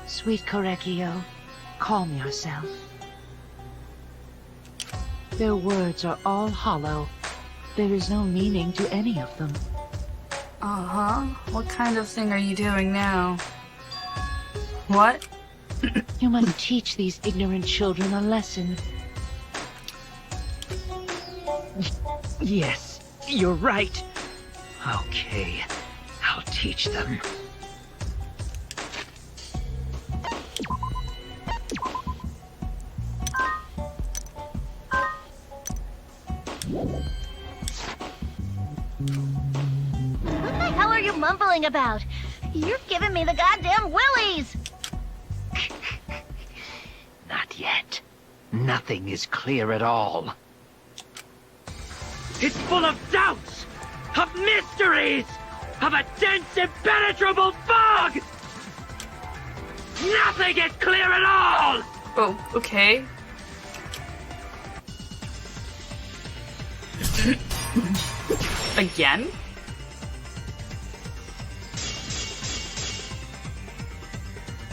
Sweet Korekio, calm yourself. Their words are all hollow. There is no meaning to any of them. Uh-huh. What kind of thing are you doing now? What? You must teach these ignorant children a lesson. Yes, you're right. Okay, I'll teach them. What the hell are you mumbling about? You're giving me the goddamn willies! Not yet. Nothing is clear at all. It's full of doubts, of mysteries, of a dense, impenetrable fog! Nothing is clear at all! Oh, okay. Again?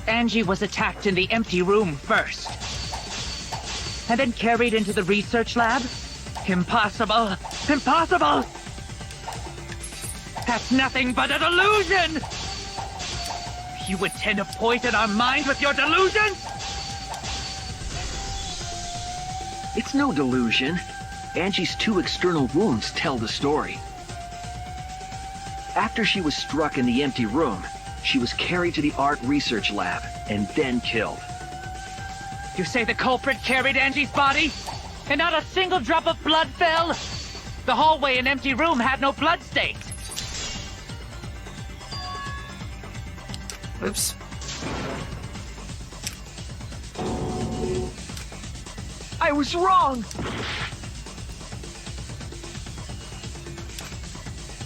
Angie was attacked in the empty room first. And then carried into the research lab? Impossible! Impossible! That's nothing but a delusion! You intend to poison our minds with your delusions? It's no delusion. Angie's 2 external wounds tell the story. After she was struck in the empty room, she was carried to the art research lab and then killed. You say the culprit carried Angie's body? And not a single drop of blood fell? The hallway and empty room had no blood stains. Oops. I was wrong!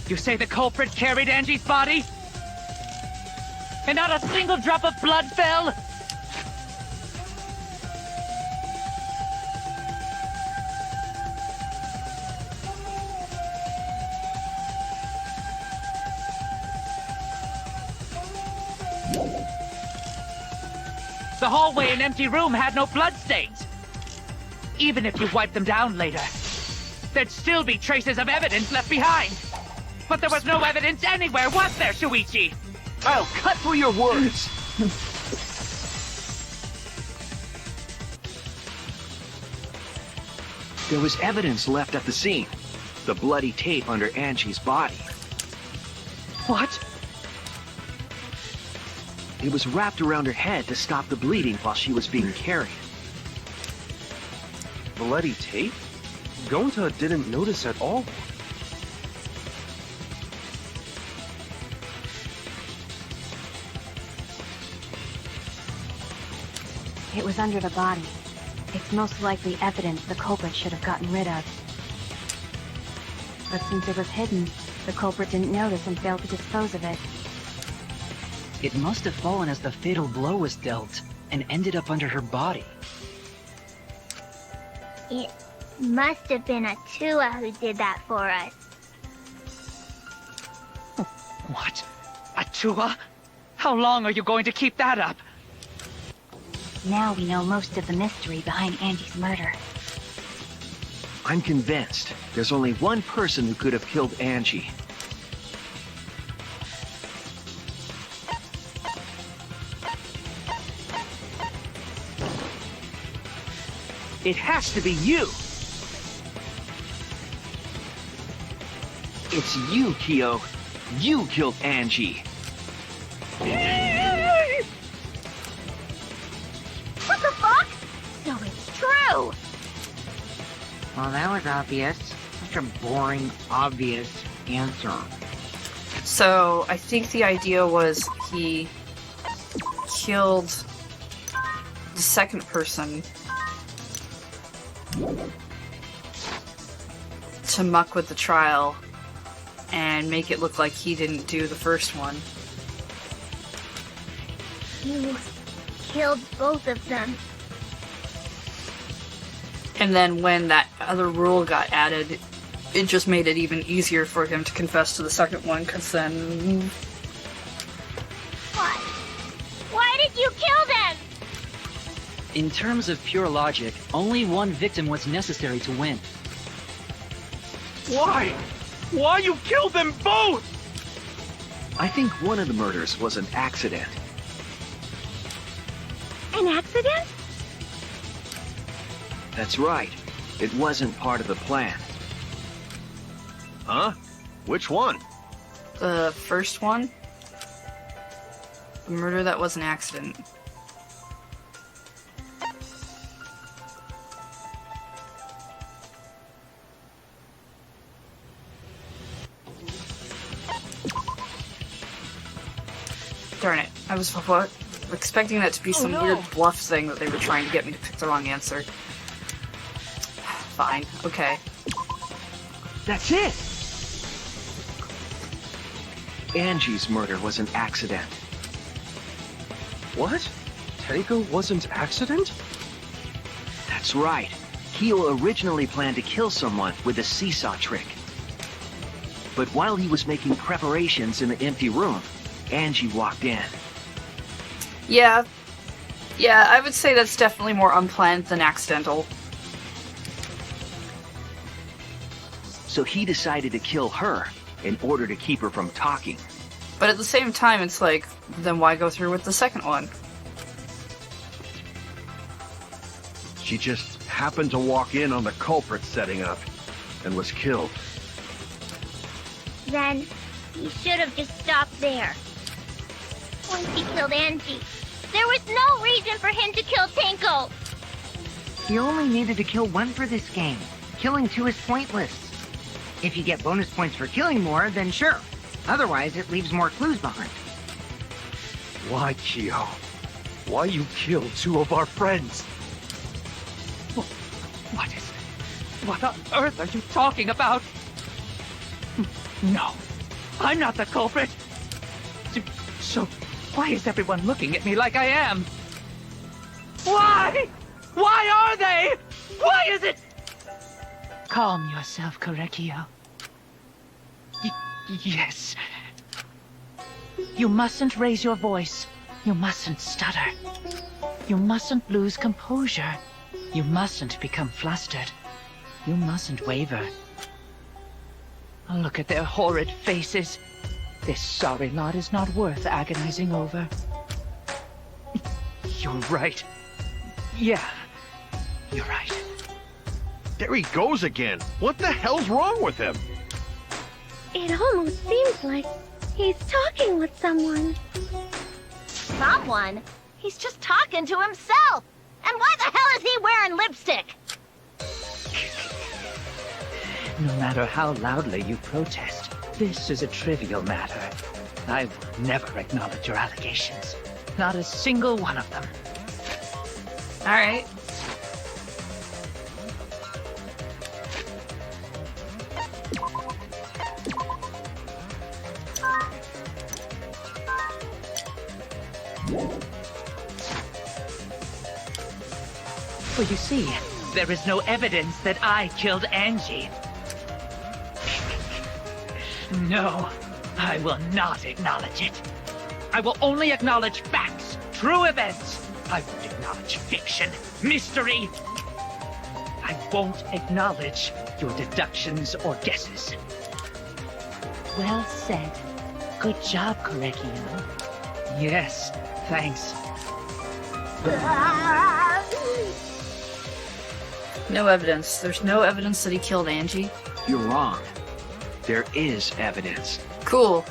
You say the culprit carried Angie's body? And not a single drop of blood fell? The hallway and empty room had no bloodstains. Even if you wiped them down later, there'd still be traces of evidence left behind. But there was no evidence anywhere, was there, Shuichi? I'll cut through your words! There was evidence left at the scene. The bloody tape under Angie's body. What? It was wrapped around her head to stop the bleeding while she was being carried. Bloody tape? Gonta didn't notice at all. It was under the body. It's most likely evidence the culprit should have gotten rid of. But since it was hidden, the culprit didn't notice and failed to dispose of it. It must have fallen as the fatal blow was dealt, and ended up under her body. It must have been Atua who did that for us. What? Atua? How long are you going to keep that up? Now we know most of the mystery behind Angie's murder. I'm convinced there's only one person who could have killed Angie. It has to be you! It's you, Kyo. You killed Angie. What the fuck? So it's true! Well, that was obvious. Such a boring, obvious answer. So, I think the idea was he killed the second person to muck with the trial and make it look like he didn't do the first one. You killed both of them. And then when that other rule got added, it just made it even easier for him to confess to the second one, because then... Why? Why did you kill them? In terms of pure logic, only one victim was necessary to win. Why? Why you killed them both? I think one of the murders was an accident. An accident? That's right. It wasn't part of the plan. Huh? Which one? The first one? The murder that was an accident. Darn it. I was expecting that to be some weird bluff thing that they were trying to get me to pick the wrong answer. Fine. Okay. That's it! Angie's murder was an accident. What? Teiko wasn't accident? That's right. Kyo originally planned to kill someone with a seesaw trick. But while he was making preparations in the empty room, Angie walked in. Yeah. Yeah, I would say that's definitely more unplanned than accidental. So he decided to kill her in order to keep her from talking. But at the same time, it's like, then why go through with the second one? She just happened to walk in on the culprit setting up and was killed. Then, he should have just stopped there. Once he killed Angie, there was no reason for him to kill Tenko. You only needed to kill one for this game. Killing two is pointless. If you get bonus points for killing more, then sure. Otherwise, it leaves more clues behind. Why, Kyo? Why you killed two of our friends? What is it? What on earth are you talking about? No, I'm not the culprit. So, why is everyone looking at me like I am? Why? Why are they? Why is it? Calm yourself, Korekio. Yes. You mustn't raise your voice. You mustn't stutter. You mustn't lose composure. You mustn't become flustered. You mustn't waver. Look at their horrid faces. This sorry lot is not worth agonizing over. You're right. Yeah, you're right. There he goes again. What the hell's wrong with him? It almost seems like he's talking with someone. Someone? He's just talking to himself. And why the hell is he wearing lipstick? No matter how loudly you protest, this is a trivial matter. I will never acknowledge your allegations. Not a single one of them. Alright. Well, you see, there is no evidence that I killed Angie. No, I will not acknowledge it. I will only acknowledge facts, true events. I won't acknowledge fiction, mystery. I won't acknowledge your deductions or guesses. Well said. Good job, Korekio. Yes, thanks. No evidence. There's no evidence that he killed Angie. You're wrong. There is evidence. Cool.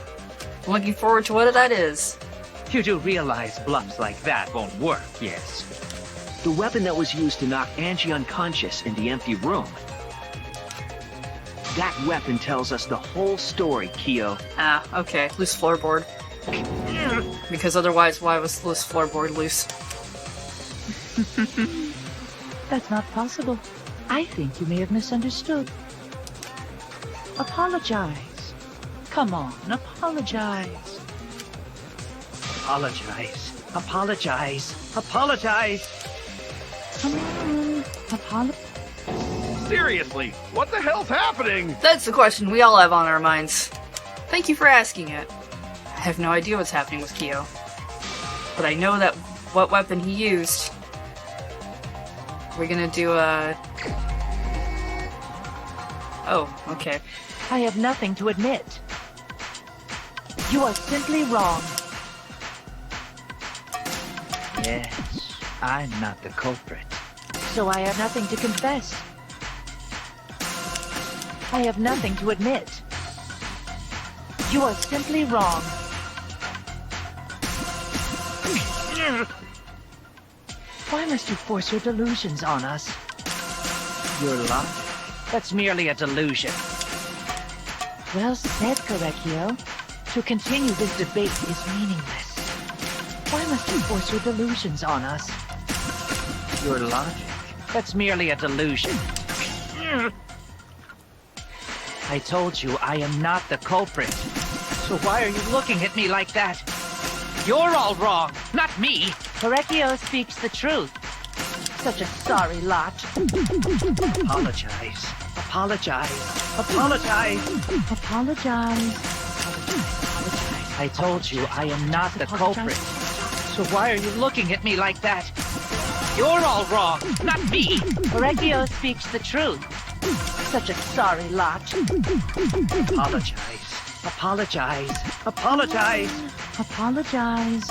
I'm looking forward to what that is. You do realize bluffs like that won't work, yes? The weapon that was used to knock Angie unconscious in the empty room. That weapon tells us the whole story, Kyo. Ah, okay. Loose floorboard. Because otherwise, why was loose floorboard loose? That's not possible. I think you may have misunderstood. Apologize. Come on, apologize. Apologize. Apologize. Apologize. Come on, apologize. Seriously, what the hell's happening? That's the question we all have on our minds. Thank you for asking it. I have no idea what's happening with Kyo. But I know that what weapon he used. We're gonna do a... Oh, okay. I have nothing to admit. You are simply wrong. Yes, I'm not the culprit. So I have nothing to confess. I have nothing to admit. You are simply wrong. Why must you force your delusions on us? Your logic? That's merely a delusion. Well said, Correcchio. To continue this debate is meaningless. Why must you force your delusions on us? Your logic? That's merely a delusion. I told you I am not the culprit. So why are you looking at me like that? You're all wrong, not me. Correcchio speaks the truth. Such a sorry lot. Apologize. Apologize. Apologize. Apologize. I told you I am not the culprit. So why are you looking at me like that? You're all wrong, not me. Correcchio speaks the truth. Such a sorry lot. Apologize. Apologize. Apologize. Apologize. Apologize.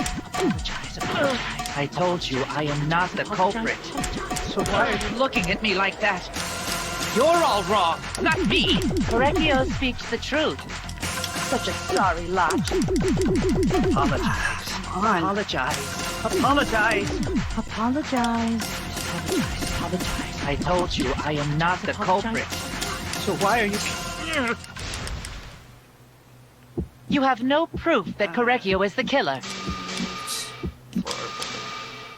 Apologize. I told you I am not the culprit. So why are you looking at me like that? You're all wrong, not me. Correcchio speaks the truth. Such a sorry lot. Apologize. Apologize. Apologize. Apologize. Apologize. I told you I am not the culprit. So why are you... You have no proof that Correcchio is the killer.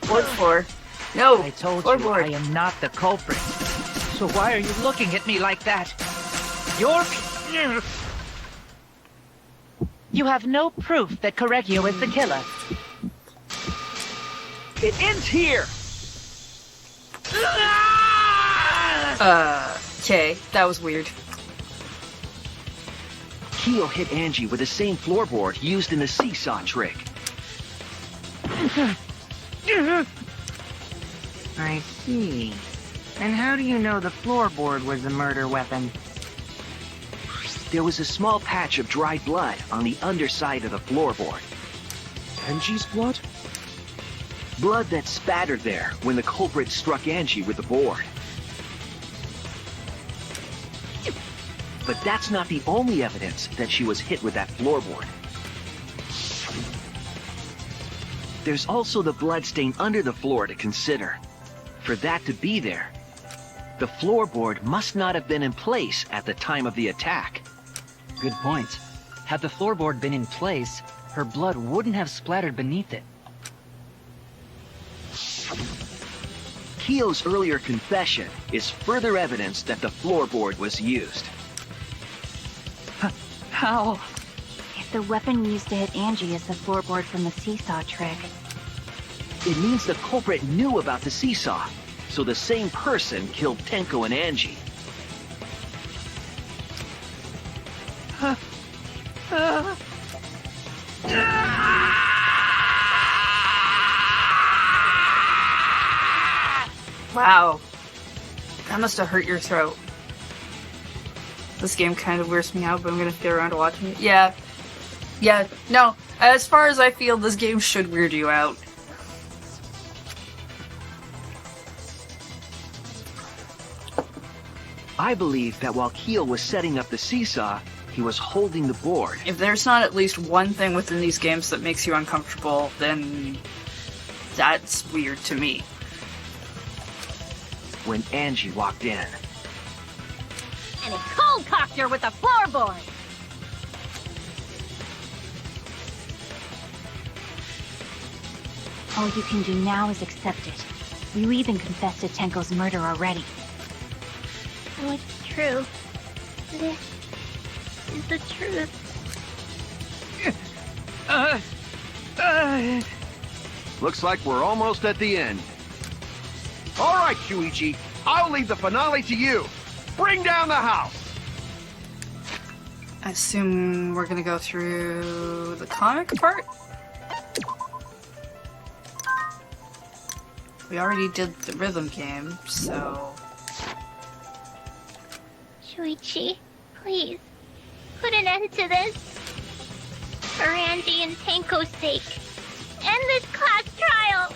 Board 4. No! I told board you board. I am not the culprit. So why are you looking at me like that? You're... You have no proof that Correcchio is the killer. It ends here! Okay, that was weird. Keo hit Angie with the same floorboard used in the seesaw trick. I see. And how do you know the floorboard was the murder weapon? There was a small patch of dried blood on the underside of the floorboard. Angie's blood? Blood that spattered there when the culprit struck Angie with the board. But that's not the only evidence that she was hit with that floorboard. There's also the blood stain under the floor to consider. For that to be there, the floorboard must not have been in place at the time of the attack. Good point. Had the floorboard been in place, her blood wouldn't have splattered beneath it. Keo's earlier confession is further evidence that the floorboard was used. How? If the weapon used to hit Angie is the floorboard from the seesaw trick, It means the culprit knew about the seesaw, so the same person killed Tenko and Angie. Wow. That must have hurt your throat. This game kind of wears me out, but I'm gonna get around to watching it. Yeah. Yeah, no. As far as I feel, this game should weird you out. I believe that while Keo was setting up the seesaw, he was holding the board. If there's not at least one thing within these games that makes you uncomfortable, then that's weird to me. When Angie walked in, And it cold cocked her with the floorboard. all you can do now is accept it. You even confessed to Tenko's murder already. Oh, it's true. This is the truth. Looks like we're almost at the end. All right, Shuichi, I'll leave the finale to you. Bring down the house. I assume we're gonna go through the comic part? We already did the rhythm game, so... Shuichi, please, put an end to this. For Angie and Tenko's sake. End this class trial!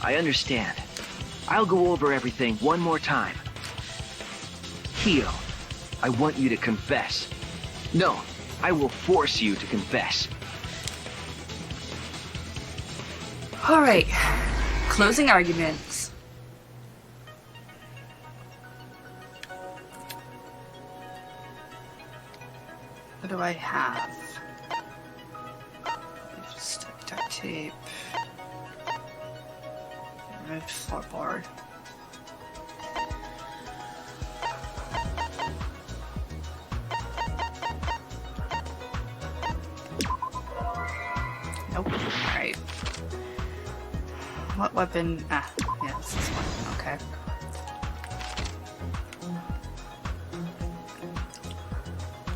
I understand. I'll go over everything one more time. Kyo, I want you to confess. No, I will force you to confess. Alright. Closing arguments. What do I have? Just duct tape. Removed floorboard. Nope. Alright. What weapon? Ah, yeah, it's this one. Okay.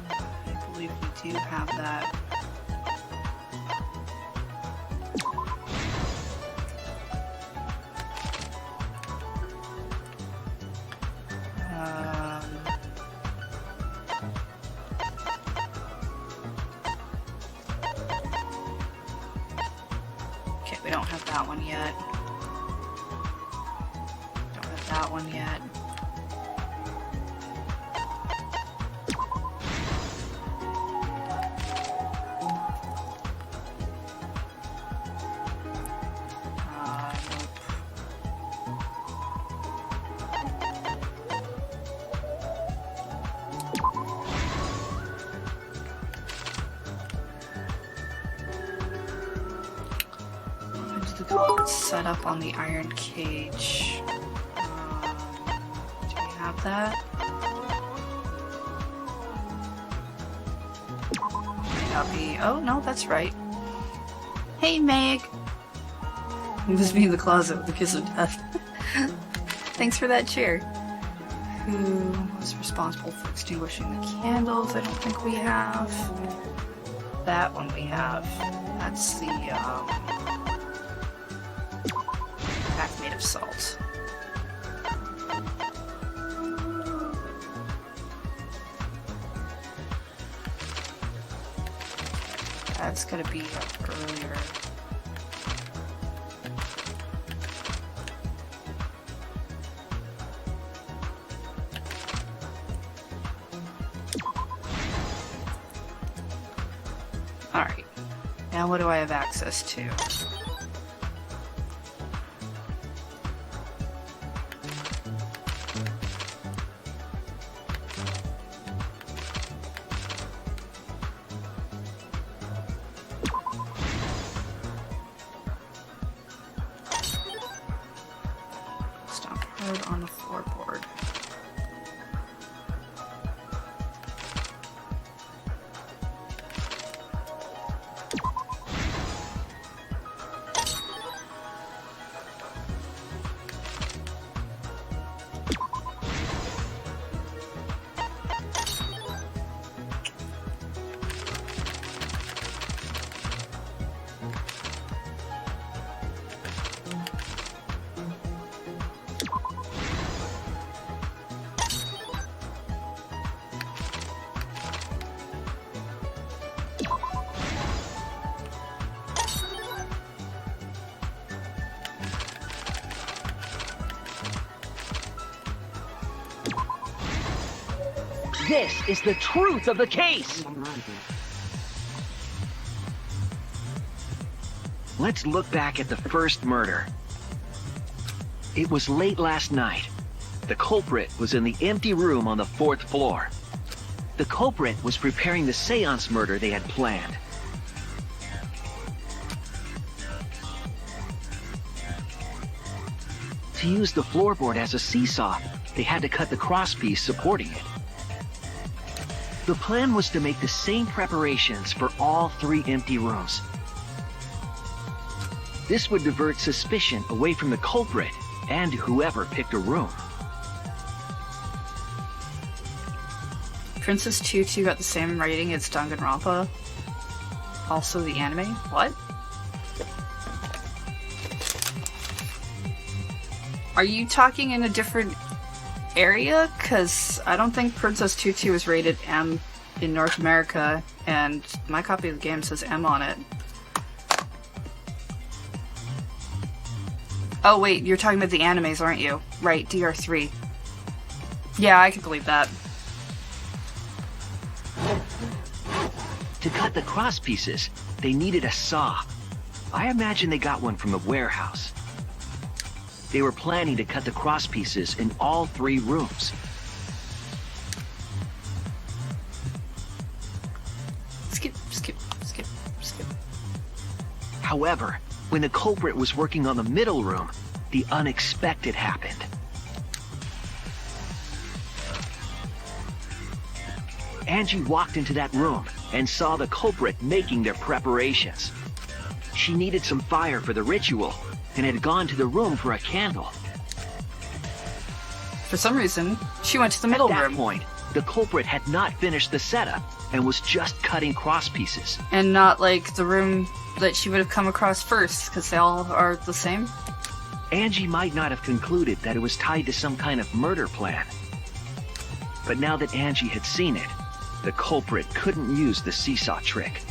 I believe we do have that. Okay, we don't have that one yet. Don't have that one yet. Set up on the iron cage. Do we have that? Might not be. Oh no, that's right. Hey Meg! It was me in the closet with the kiss of death. Thanks for that chair. Who was responsible for extinguishing the candles? I don't think we have. That one we have. That's the pack made of salt. That's gonna be up earlier. Alright. Now what do I have access to? On the floorboard. This is the truth of the case! Let's look back at the first murder. It was late last night. The culprit was in the empty room on the 4th floor. The culprit was preparing the seance murder they had planned. To use the floorboard as a seesaw, they had to cut the crosspiece supporting it. The plan was to make the same preparations for all 3 empty rooms. This would divert suspicion away from the culprit and whoever picked a room. Princess Tutu got the same rating as Danganronpa. Also the anime? What? Are you talking in a different area? Because I don't think Princess Tutu was rated M in North America, and my copy of the game says M on it. Oh wait, you're talking about the animes, aren't you? Right, DR3. Yeah, I can believe that. To cut the cross pieces, they needed a saw. I imagine they got one from the warehouse. They were planning to cut the cross pieces in all 3 rooms. Skip, skip, skip, skip. However, when the culprit was working on the middle room, the unexpected happened. Angie walked into that room and saw the culprit making their preparations. She needed some fire for the ritual and had gone to the room for a candle. For some reason, she went to the middle room. At that point, the culprit had not finished the setup and was just cutting cross pieces. And not like the room that she would have come across first, because they all are the same. Angie might not have concluded that it was tied to some kind of murder plan. But now that Angie had seen it, the culprit couldn't use the seesaw trick.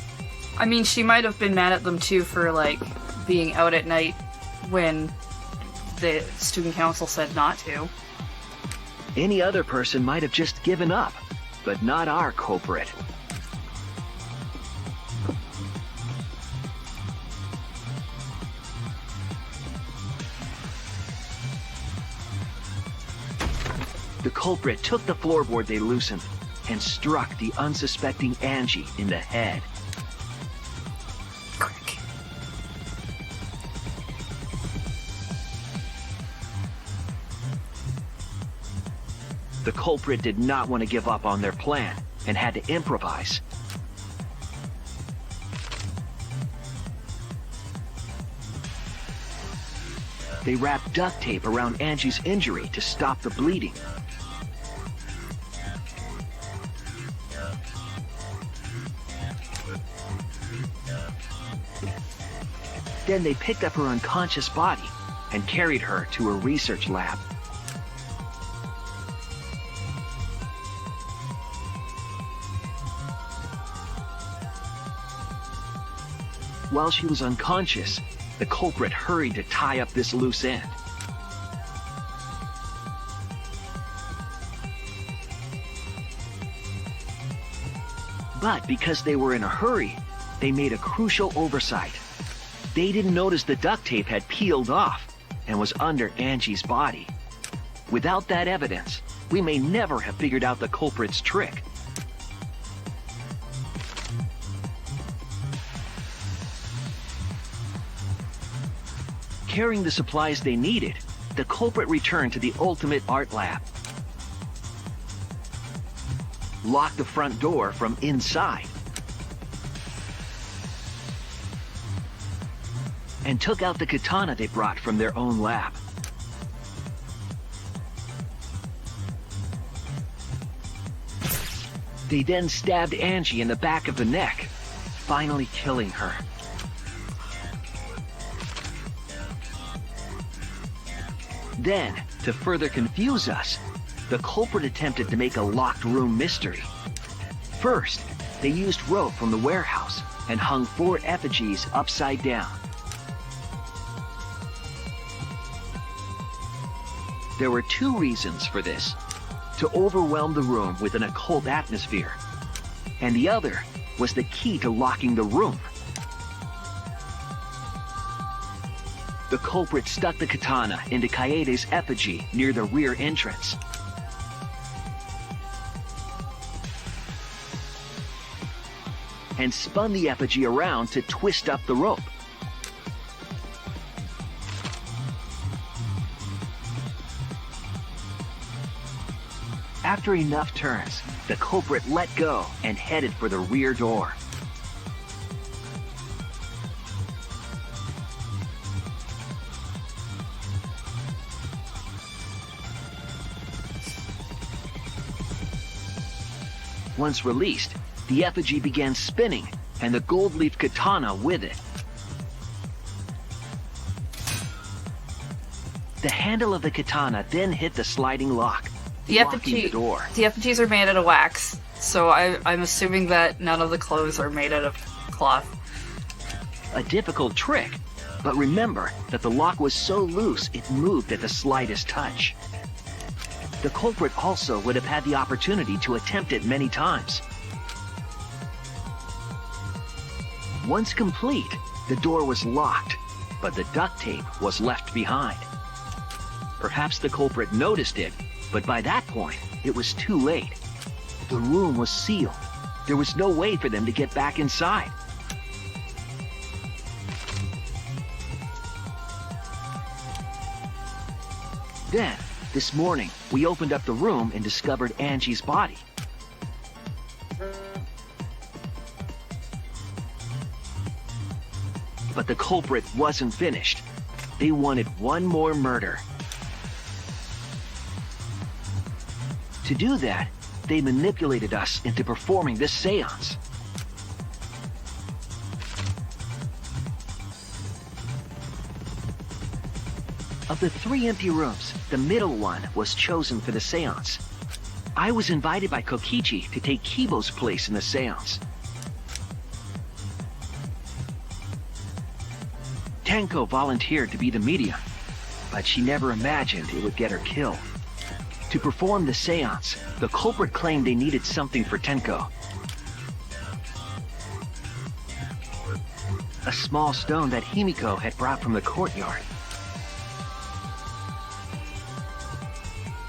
I mean, she might have been mad at them too for, like, being out at night when the student council said not to. Any other person might have just given up, but not our culprit. The culprit took the floorboard they loosened and struck the unsuspecting Angie in the head. Quick. The culprit did not want to give up on their plan and had to improvise. They wrapped duct tape around Angie's injury to stop the bleeding. Then they picked up her unconscious body and carried her to a research lab. While she was unconscious, the culprit hurried to tie up this loose end. But because they were in a hurry, they made a crucial oversight. They didn't notice the duct tape had peeled off and was under Angie's body. Without that evidence, we may never have figured out the culprit's trick. Carrying the supplies they needed, the culprit returned to the ultimate art lab. Locked the front door from inside. And took out the katana they brought from their own lab. They then stabbed Angie in the back of the neck, finally killing her. Then, to further confuse us, the culprit attempted to make a locked room mystery. First, they used rope from the warehouse and hung 4 effigies upside down. There were 2 reasons for this: to overwhelm the room with an occult atmosphere, and the other was the key to locking the room. The culprit stuck the katana into Kaede's effigy near the rear entrance. And spun the effigy around to twist up the rope. After enough turns, the culprit let go and headed for the rear door. Once released, the effigy began spinning, and the gold leaf katana with it. The handle of the katana then hit the sliding lock, blocking the door. The effigies are made out of wax, So I'm assuming that none of the clothes are made out of cloth. A difficult trick, but remember that the lock was so loose it moved at the slightest touch. The culprit also would have had the opportunity to attempt it many times. Once complete, the door was locked, but the duct tape was left behind. Perhaps the culprit noticed it, but by that point, it was too late. The room was sealed. There was no way for them to get back inside. Then, this morning, we opened up the room and discovered Angie's body. But the culprit wasn't finished. They wanted one more murder. To do that, they manipulated us into performing this seance. Of the 3 empty rooms, the middle one was chosen for the seance. I was invited by Kokichi to take Kibo's place in the seance. Tenko volunteered to be the medium, but she never imagined it would get her killed. To perform the seance, the culprit claimed they needed something for Tenko. A small stone that Himiko had brought from the courtyard.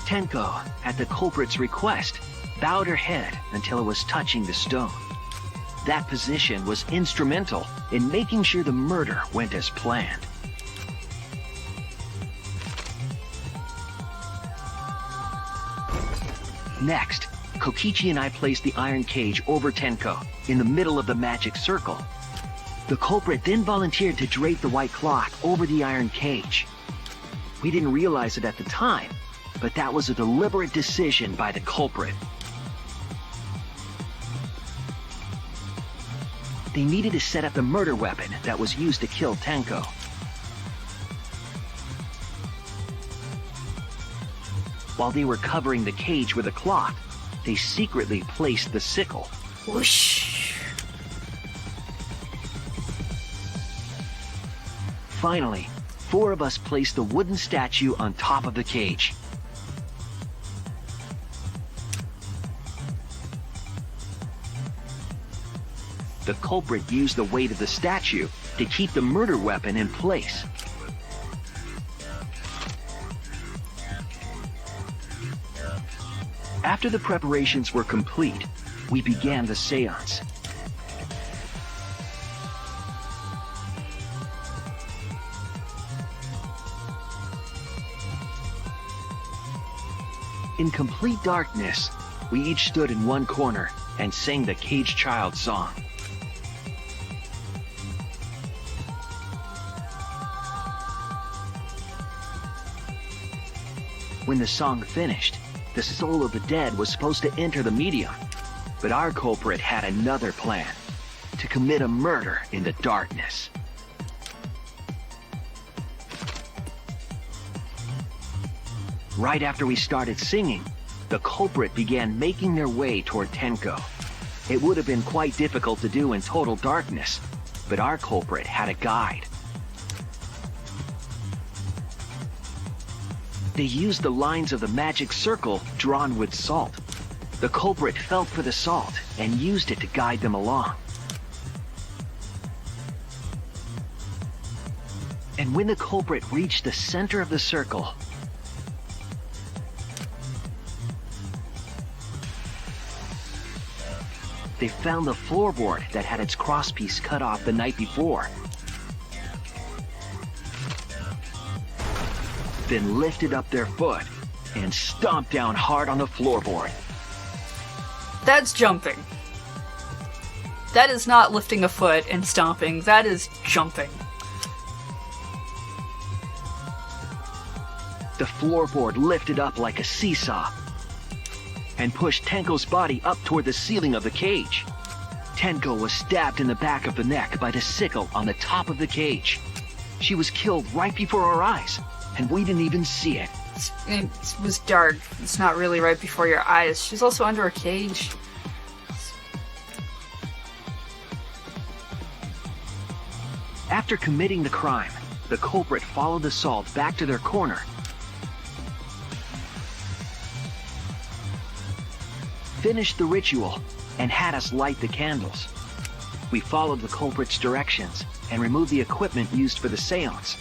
Tenko, at the culprit's request, bowed her head until it was touching the stone. That position was instrumental in making sure the murder went as planned. Next, Kokichi and I placed the iron cage over Tenko, in the middle of the magic circle. The culprit then volunteered to drape the white cloth over the iron cage. We didn't realize it at the time, but that was a deliberate decision by the culprit. They needed to set up the murder weapon that was used to kill Tenko. While they were covering the cage with a cloth, they secretly placed the sickle. Whoosh! Finally, 4 of us placed the wooden statue on top of the cage. The culprit used the weight of the statue to keep the murder weapon in place. After the preparations were complete, we began the seance. In complete darkness, we each stood in one corner and sang the Caged Child song. When the song finished, the soul of the dead was supposed to enter the medium, but our culprit had another plan, to commit a murder in the darkness. Right after we started singing, the culprit began making their way toward Tenko. It would have been quite difficult to do in total darkness, but our culprit had a guide. They used the lines of the magic circle drawn with salt. The culprit felt for the salt and used it to guide them along. And when the culprit reached the center of the circle, they found the floorboard that had its crosspiece cut off the night before. Then lifted up their foot and stomped down hard on the floorboard. That's jumping. That is not lifting a foot and stomping. That is jumping. The floorboard lifted up like a seesaw and pushed Tenko's body up toward the ceiling of the cage. Tenko was stabbed in the back of the neck by the sickle on the top of the cage. She was killed right before our eyes, and we didn't even see it. It was dark. It's not really right before your eyes. She's also under a cage. After committing the crime, the culprit followed the Salt back to their corner. Finished the ritual, and had us light the candles. We followed the culprit's directions and removed the equipment used for the seance.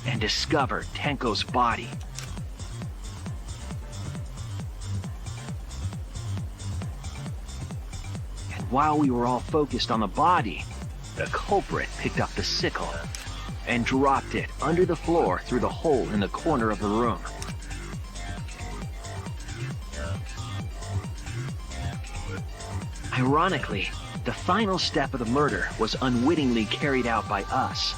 And discovered Tenko's body. And while we were all focused on the body, the culprit picked up the sickle and dropped it under the floor through the hole in the corner of the room. Ironically, the final step of the murder was unwittingly carried out by us.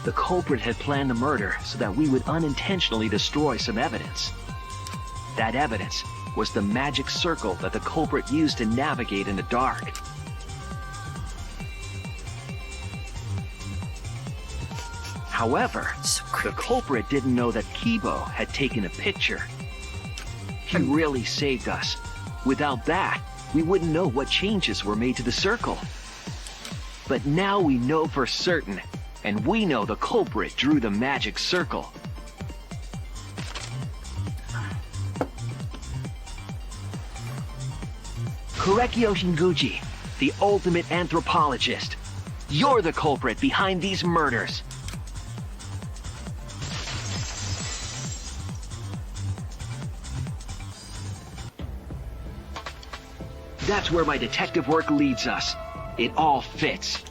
The culprit had planned the murder so that we would unintentionally destroy some evidence. That evidence was the magic circle that the culprit used to navigate in the dark. However, the culprit didn't know that Kibo had taken a picture. He really saved us. Without that, we wouldn't know what changes were made to the circle. But now we know for certain, and we know the culprit drew the magic circle. Korekio Shinguchi, the ultimate anthropologist. You're the culprit behind these murders. That's where my detective work leads us. It all fits.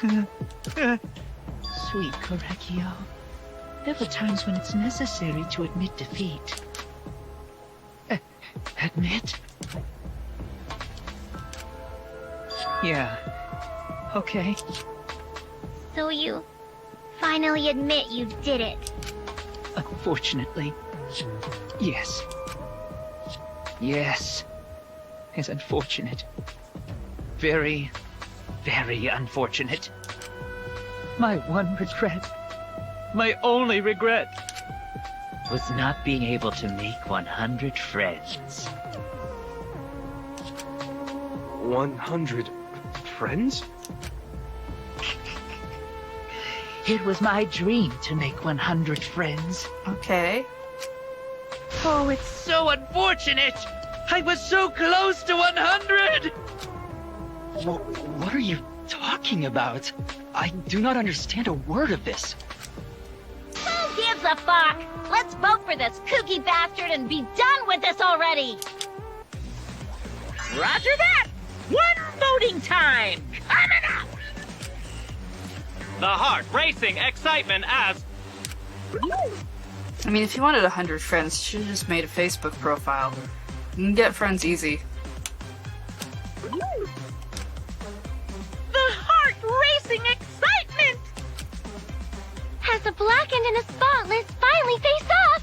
Sweet Korekio. There are times when it's necessary to admit defeat. Admit? Yeah. Okay. So you finally admit you did it. Unfortunately. Yes. Yes. It's unfortunate. Very, very unfortunate. My one regret, my only regret, was not being able to make 100 friends. 100 friends? It was my dream to make 100 friends. Okay. Oh, it's so unfortunate! I was so close to 100! What are you talking about? I do not understand a word of this. Who gives a fuck? Let's vote for this kooky bastard and be done with this already! Roger that! One voting time! Coming up! The heart racing excitement as... I mean, if you wanted 100 friends, you should have just made a Facebook profile. You can get friends easy. The heart racing excitement! As a blackened and a spotless finally face off!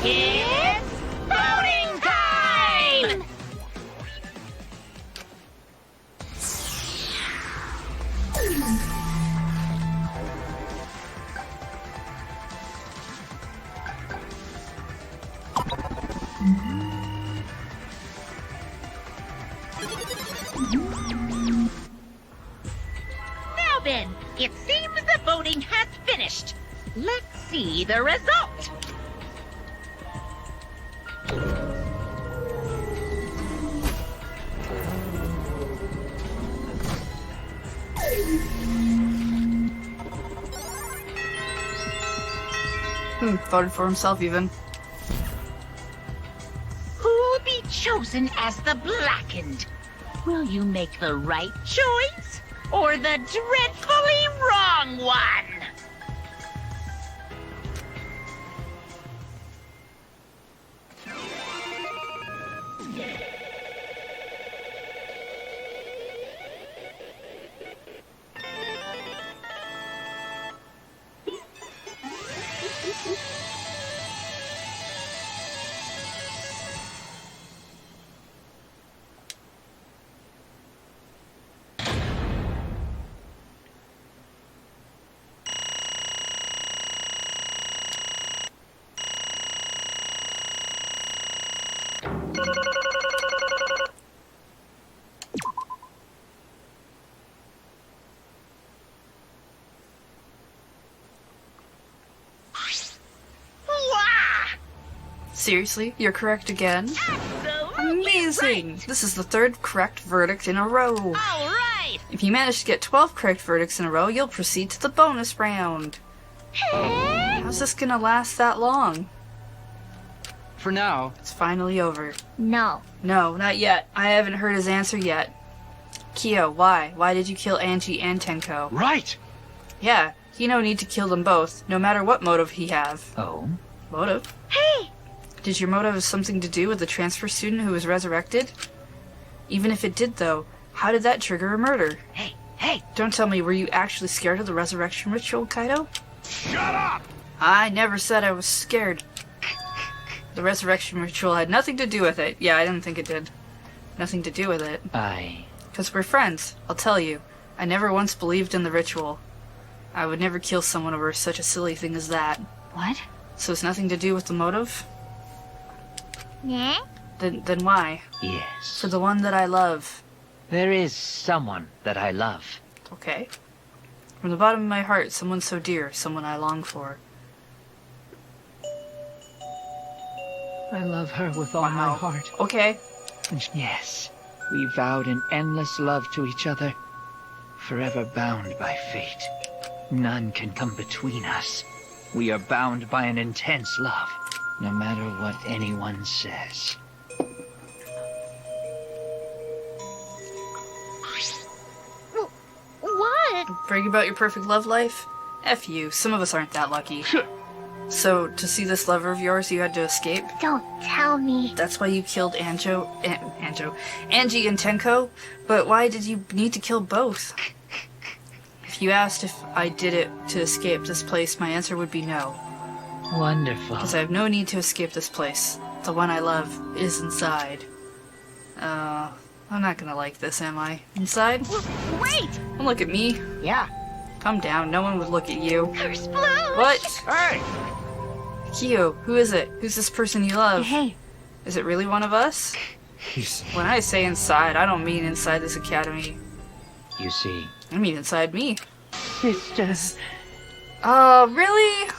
It's voting time! Now then, it seems the voting has finished. Let's see the result. Voted for himself even. Who'll be chosen as the blackened? Will you make the right choice or the dreadfully wrong one? Seriously? You're correct again? Absolutely Amazing! right. This is the 3rd correct verdict in a row. All right. If you manage to get 12 correct verdicts in a row, you'll proceed to the bonus round. How's this gonna last that long? For now. It's finally over. No. No, not yet. I haven't heard his answer yet. Kyo, why? Why did you kill Angie and Tenko? Right! Yeah, he no need to kill them both, no matter what motive he have. Oh? Motive? Hey! Did your motive have something to do with the transfer student who was resurrected? Even if it did, though, how did that trigger a murder? Hey. Don't tell me, were you actually scared of the resurrection ritual, Kaido? Shut up! I never said I was scared. The resurrection ritual had nothing to do with it. Yeah, I didn't think it did. Nothing to do with it. Because we're friends, I'll tell you. I never once believed in the ritual. I would never kill someone over such a silly thing as that. What? So it's nothing to do with the motive? Yeah? Then why? Yes. For the one that I love. There is someone that I love. Okay. From the bottom of my heart, someone so dear, someone I long for. I love her with all my heart. Okay. And yes, we vowed an endless love to each other, forever bound by fate. None can come between us. We are bound by an intense love, no matter what anyone says. What? Brag about your perfect love life? F you, some of us aren't that lucky. So, to see this lover of yours, you had to escape? Don't tell me. That's why you killed Angie and Tenko? But why did you need to kill both? If you asked if I did it to escape this place, my answer would be no. Wonderful. Because I have no need to escape this place. The one I love is inside. I'm not gonna like this, am I? Inside? Wait! Don't look at me. Yeah. Calm down, no one would look at you. There's Blue! What? Hey! Kyo, who is it? Who's this person you love? Hey. Is it really one of us? When I say inside, I don't mean inside this academy. You see. I mean inside me. Sisters. Really?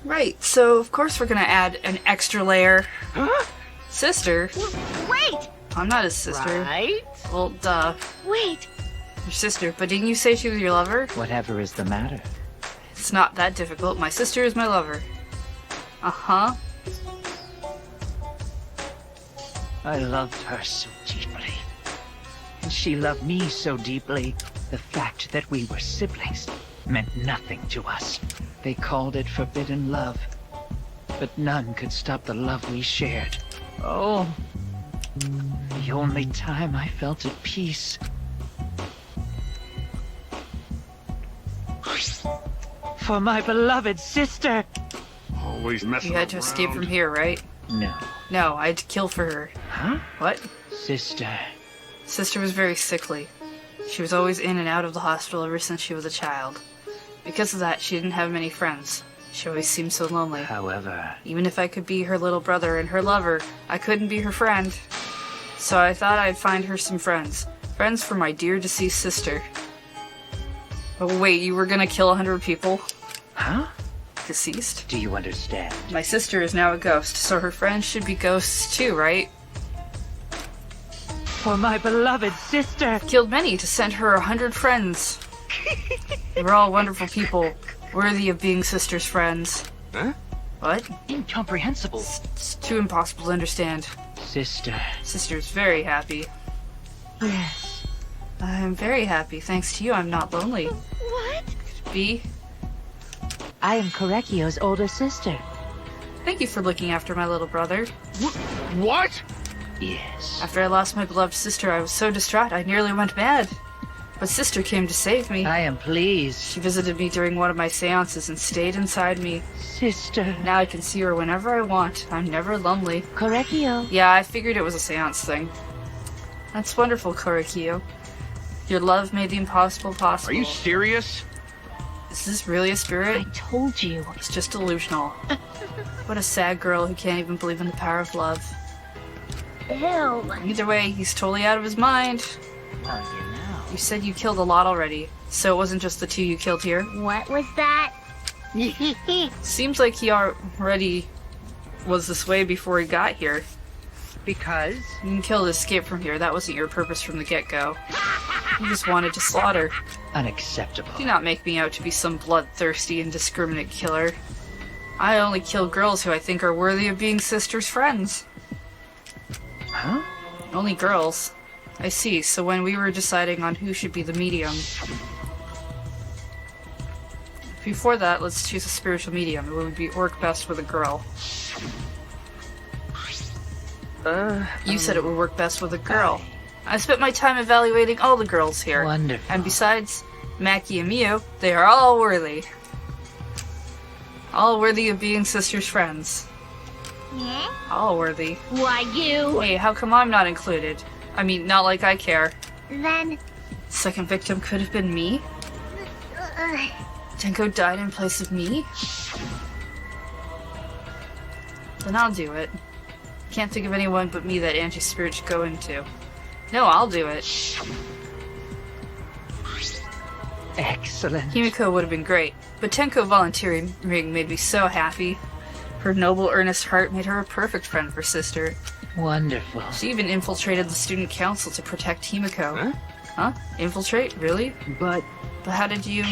Right, so of course we're gonna add an extra layer. Huh? Sister? Wait! I'm not his sister. Right? Well, duh. Wait! Your sister, but didn't you say she was your lover? Whatever is the matter? It's not that difficult. My sister is my lover. Uh-huh. I loved her so deeply. And she loved me so deeply. The fact that we were siblings meant nothing to us. They called it forbidden love. But none could stop the love we shared. Oh, the only time I felt at peace. For my beloved sister! Always messing You had to escape around. from here, right? No. No, I had to kill for her. Huh? What? Sister. Sister was very sickly. She was always in and out of the hospital ever since she was a child. Because of that, she didn't have many friends. She always seemed so lonely. However, Even if I could be her little brother and her lover, I couldn't be her friend. So I thought I'd find her some friends. Friends for my dear deceased sister. Oh wait, you were gonna kill 100 people? huh? Deceased? Do you understand? My sister is now a ghost, so her friends should be ghosts too, right? For my beloved sister! Killed many to send her 100 friends. They were all wonderful people, worthy of being sister's friends. Huh? What? Incomprehensible. It's too impossible to understand. Sister. Sister's very happy. Yes. I'm very happy. Thanks to you, I'm not lonely. What? B, I am Korekio's older sister. thank you for looking after my little brother. What? Yes. After I lost my beloved sister, I was so distraught I nearly went mad. But sister came to save me. I am pleased. She visited me during one of my seances and stayed inside me. Sister. Now I can see her whenever I want. I'm never lonely. Korekio. Yeah, I figured it was a seance thing. That's wonderful, Korekio. Your love made the impossible possible. Are you serious? Is this really a spirit? I told you. It's just delusional. What a sad girl who can't even believe in the power of love. Ew. Either way, he's totally out of his mind. Well, you know. You said you killed a lot already, so it wasn't just the 2 you killed here. What was that? Seems like he already was this way before he got here. Because? You can kill to escape from here. That wasn't your purpose from the get-go. You just wanted to slaughter. Unacceptable. Do not make me out to be some bloodthirsty, indiscriminate killer. I only kill girls who I think are worthy of being sisters' friends. Huh? Only girls. I see, so when we were deciding on who should be the medium... Before that, let's choose a spiritual medium. It would work best with a girl. You said it would work best with a girl. I spent my time evaluating all the girls here. Wonderful. And besides Maki and Miu, they are all worthy. All worthy of being sisters' friends. Yeah? All worthy. Why you? Hey, how come I'm not included? I mean, not like I care. Then... Second victim could have been me? Tenko died in place of me? Then I'll do it. Can't think of anyone but me that Angie's spirit should go into. No, I'll do it. Excellent. Himiko would have been great, but Tenko volunteering made me so happy. Her noble, earnest heart made her a perfect friend for Sister. Wonderful. She even infiltrated the student council to protect Himiko. Huh? Infiltrate? Really? But how did you...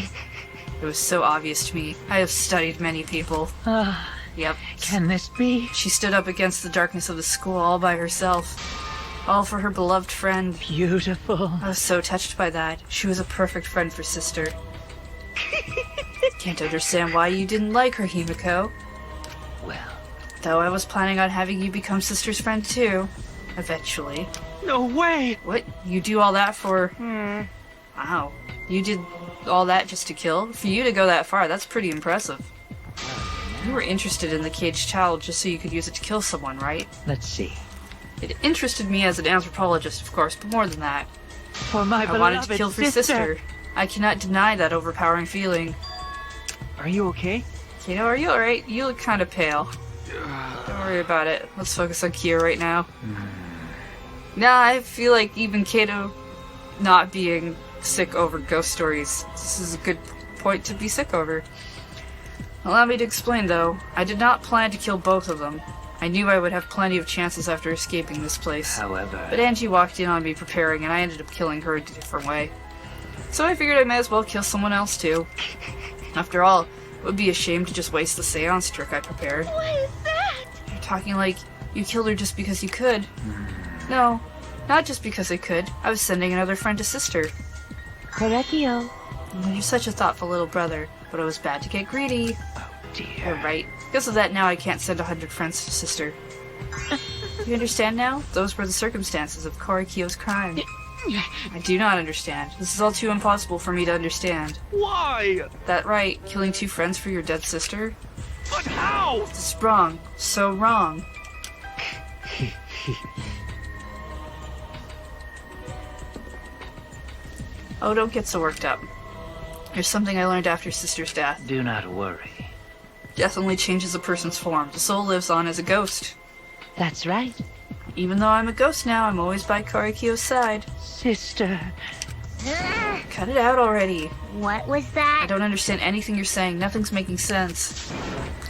It was so obvious to me. I have studied many people. Yep. Can this be? She stood up against the darkness of the school all by herself. All for her beloved friend. Beautiful. I was so touched by that. She was a perfect friend for Sister. Can't understand why you didn't like her, Himiko. Well. Though I was planning on having you become Sister's friend too. Eventually. No way! What? You do all that for... Wow. You did all that just to kill? For you to go that far, that's pretty impressive. You were interested in the caged child just so you could use it to kill someone, right? Let's see. It interested me as an anthropologist, of course, but more than that. For my I wanted to kill for Sister. I cannot deny that overpowering feeling. are you okay? Kato, are you alright? You look kind of pale. Don't worry about it. Let's focus on Kia right now. Nah, I feel like even Kato not being sick over ghost stories, this is a good point to be sick over. Allow me to explain, though. I did not plan to kill both of them. I knew I would have plenty of chances after escaping this place. However... But Angie walked in on me preparing, and I ended up killing her a different way. So I figured I might as well kill someone else, too. After all, it would be a shame to just waste the seance trick I prepared. What is that? You're talking like you killed her just because you could. No, not just because I could. I was sending another friend to Sister. Correcchio. You're such a thoughtful little brother, but it was bad to get greedy. Oh dear. You're right. Because of that, now I can't send 100 friends to Sister. You understand now? Those were the circumstances of Korikyo's crime. I do not understand. This is all too impossible for me to understand. Why? That right, killing 2 friends for your dead sister? But how? This is wrong. So wrong. Oh, don't get so worked up. There's something I learned after Sister's death. Do not worry. Death only changes a person's form. The soul lives on as a ghost. That's right. Even though I'm a ghost now, I'm always by Korikyo's side. Sister. Cut it out already. What was that? I don't understand anything you're saying. Nothing's making sense.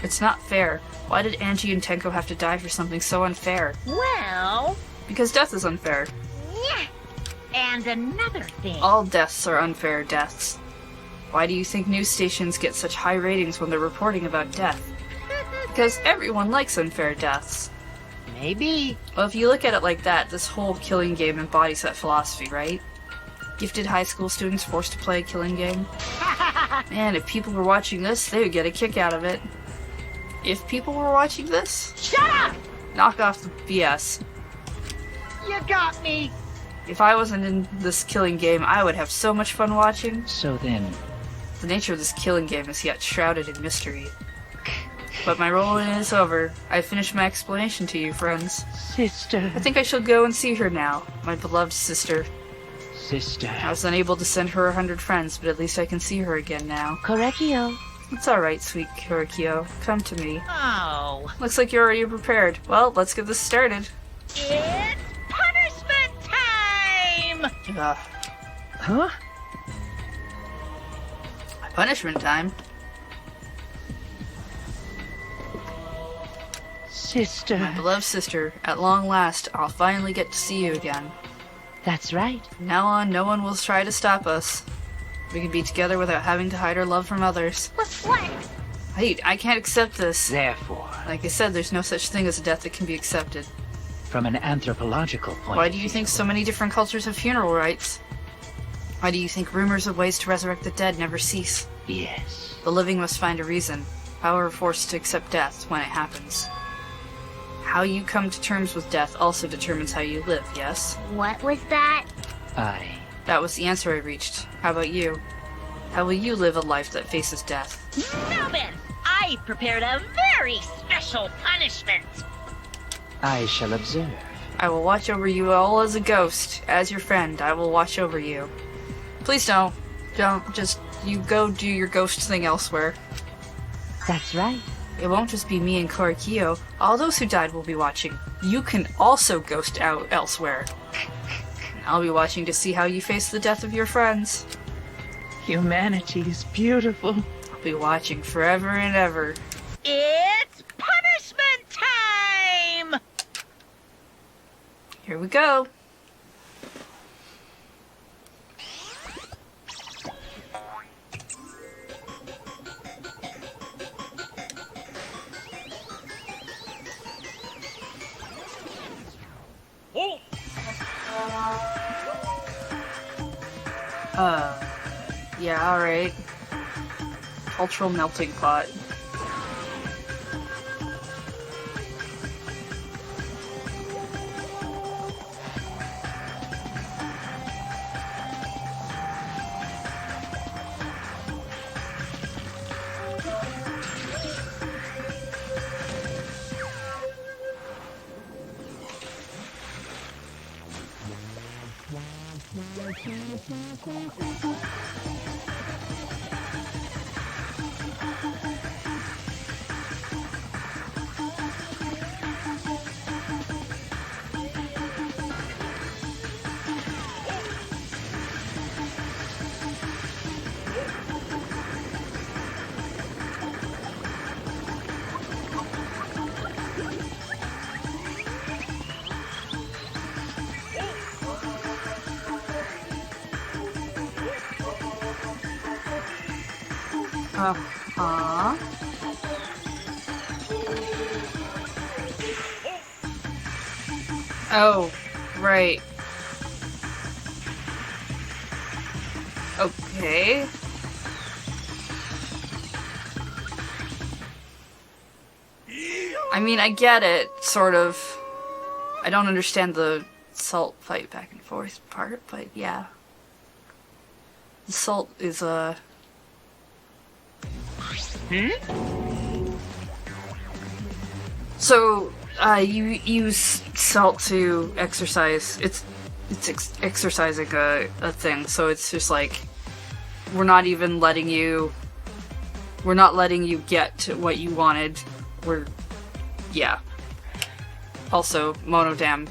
It's not fair. Why did Angie and Tenko have to die for something so unfair? Well... Because death is unfair. Yeah. And another thing. All deaths are unfair deaths. Why do you think news stations get such high ratings when they're reporting about death? Because everyone likes unfair deaths. Maybe. Well, if you look at it like that, this whole killing game embodies that philosophy, right? Gifted high school students forced to play a killing game. Man, if people were watching this, they would get a kick out of it. If people were watching this? Shut up! Knock off the BS. You got me. If I wasn't in this killing game, I would have so much fun watching. So then... The nature of this killing game is yet shrouded in mystery. But my role in it is over. I finished my explanation to you, friends. Sister. I think I shall go and see her now, my beloved sister. sister. I was unable to send her 100 friends, but at least I can see her again now. Correcchio. It's alright, sweet Korikyo. Come to me. Oh. Looks like you're already prepared. Well, let's get this started. It's punishment time! Huh? Punishment time? Sister. My beloved sister, at long last, I'll finally get to see you again. That's right. From now on, no one will try to stop us. We can be together without having to hide our love from others. Let's flex. I can't accept this. Therefore, Like I said, there's no such thing as a death that can be accepted. from an anthropological point Why of do you view, think so many different cultures have funeral rites? Why do you think rumors of ways to resurrect the dead never cease? yes. The living must find a reason, however forced to accept death when it happens. How you come to terms with death also determines how you live, yes? What was that? That was the answer I reached. How about you? How will you live a life that faces death? Now then, I prepared a very special punishment. I shall observe. I will watch over you all as a ghost. As your friend, I will watch over you. Please don't. Don't. Just, you go do your ghost thing elsewhere. That's right. It won't just be me and Korikyo. All those who died will be watching. You can also ghost out elsewhere. I'll be watching to see how you face the death of your friends. Humanity is beautiful. I'll be watching forever and ever. It's punishment time! Here we go. Yeah, alright. Cultural melting pot. Uh-huh. Oh, right. Okay. I mean, I get it, sort of. I don't understand the salt fight back and forth part, but yeah. The salt is, So, you use salt to exercise. It's exercising a thing, so it's just like, we're not letting you get to what you wanted. Yeah. Also, Monodam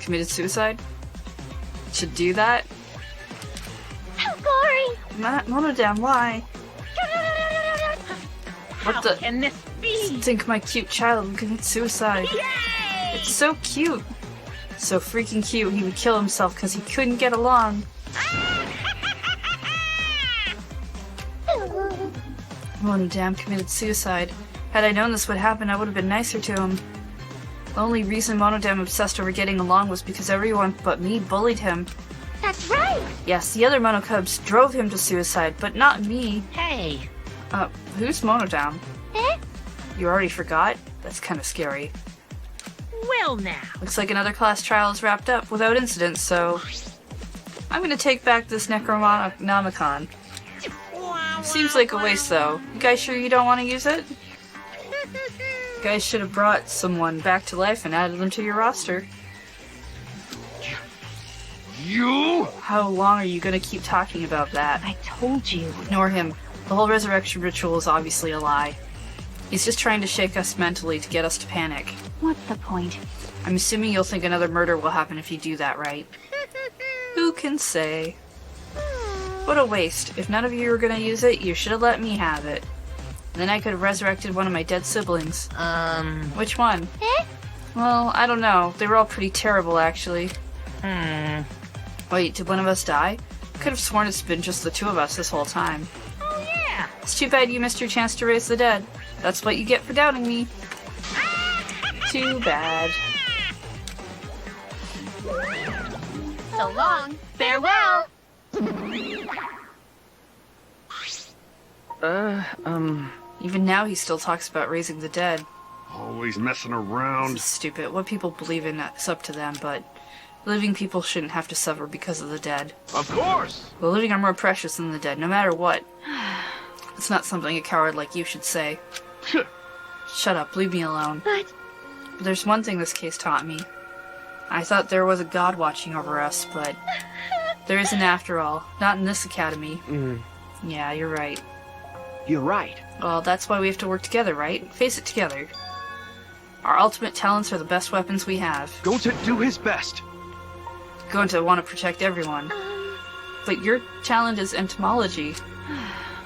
committed suicide? Should do that? How gory! Monodam, why? How can this be? Think my cute child would commit suicide. Yay! It's so cute. So freaking cute, he would kill himself because he couldn't get along. Monodam committed suicide. Had I known this would happen, I would have been nicer to him. The only reason Monodam obsessed over getting along was because everyone but me bullied him. That's right! Yes, the other Monocubs drove him to suicide, but not me. Hey. Who's Monodam? Eh? You already forgot? That's kind of scary. Well now. Looks like another class trial is wrapped up without incident, so I'm gonna take back this Necronomicon. Seems like a waste, though. You guys sure you don't want to use it? You guys should have brought someone back to life and added them to your roster. You? How long are you gonna keep talking about that? I told you. Ignore him. The whole resurrection ritual is obviously a lie. He's just trying to shake us mentally to get us to panic. What's the point? I'm assuming you'll think another murder will happen if you do that, right? Who can say? What a waste. If none of you were gonna use it, you should have let me have it. Then I could have resurrected one of my dead siblings. Which one? Well, I don't know. They were all pretty terrible, actually. Wait, did one of us die? I could have sworn it's been just the two of us this whole time. Oh, yeah. It's too bad you missed your chance to raise the dead. That's what you get for doubting me. Too bad. So long. Farewell. Even now he still talks about raising the dead. Always messing around. This is stupid. What people believe in is up to them, but living people shouldn't have to suffer because of the dead. Of course! The living are more precious than the dead, no matter what. It's not something a coward like you should say. Shut up, leave me alone. But There's one thing this case taught me. I thought there was a god watching over us, but there isn't after all. Not in this academy. Yeah, you're right. You're right. Well, that's why we have to work together, right? Face it together. Our ultimate talents are the best weapons we have. Going to do his best. Going to want to protect everyone. But your talent is entomology.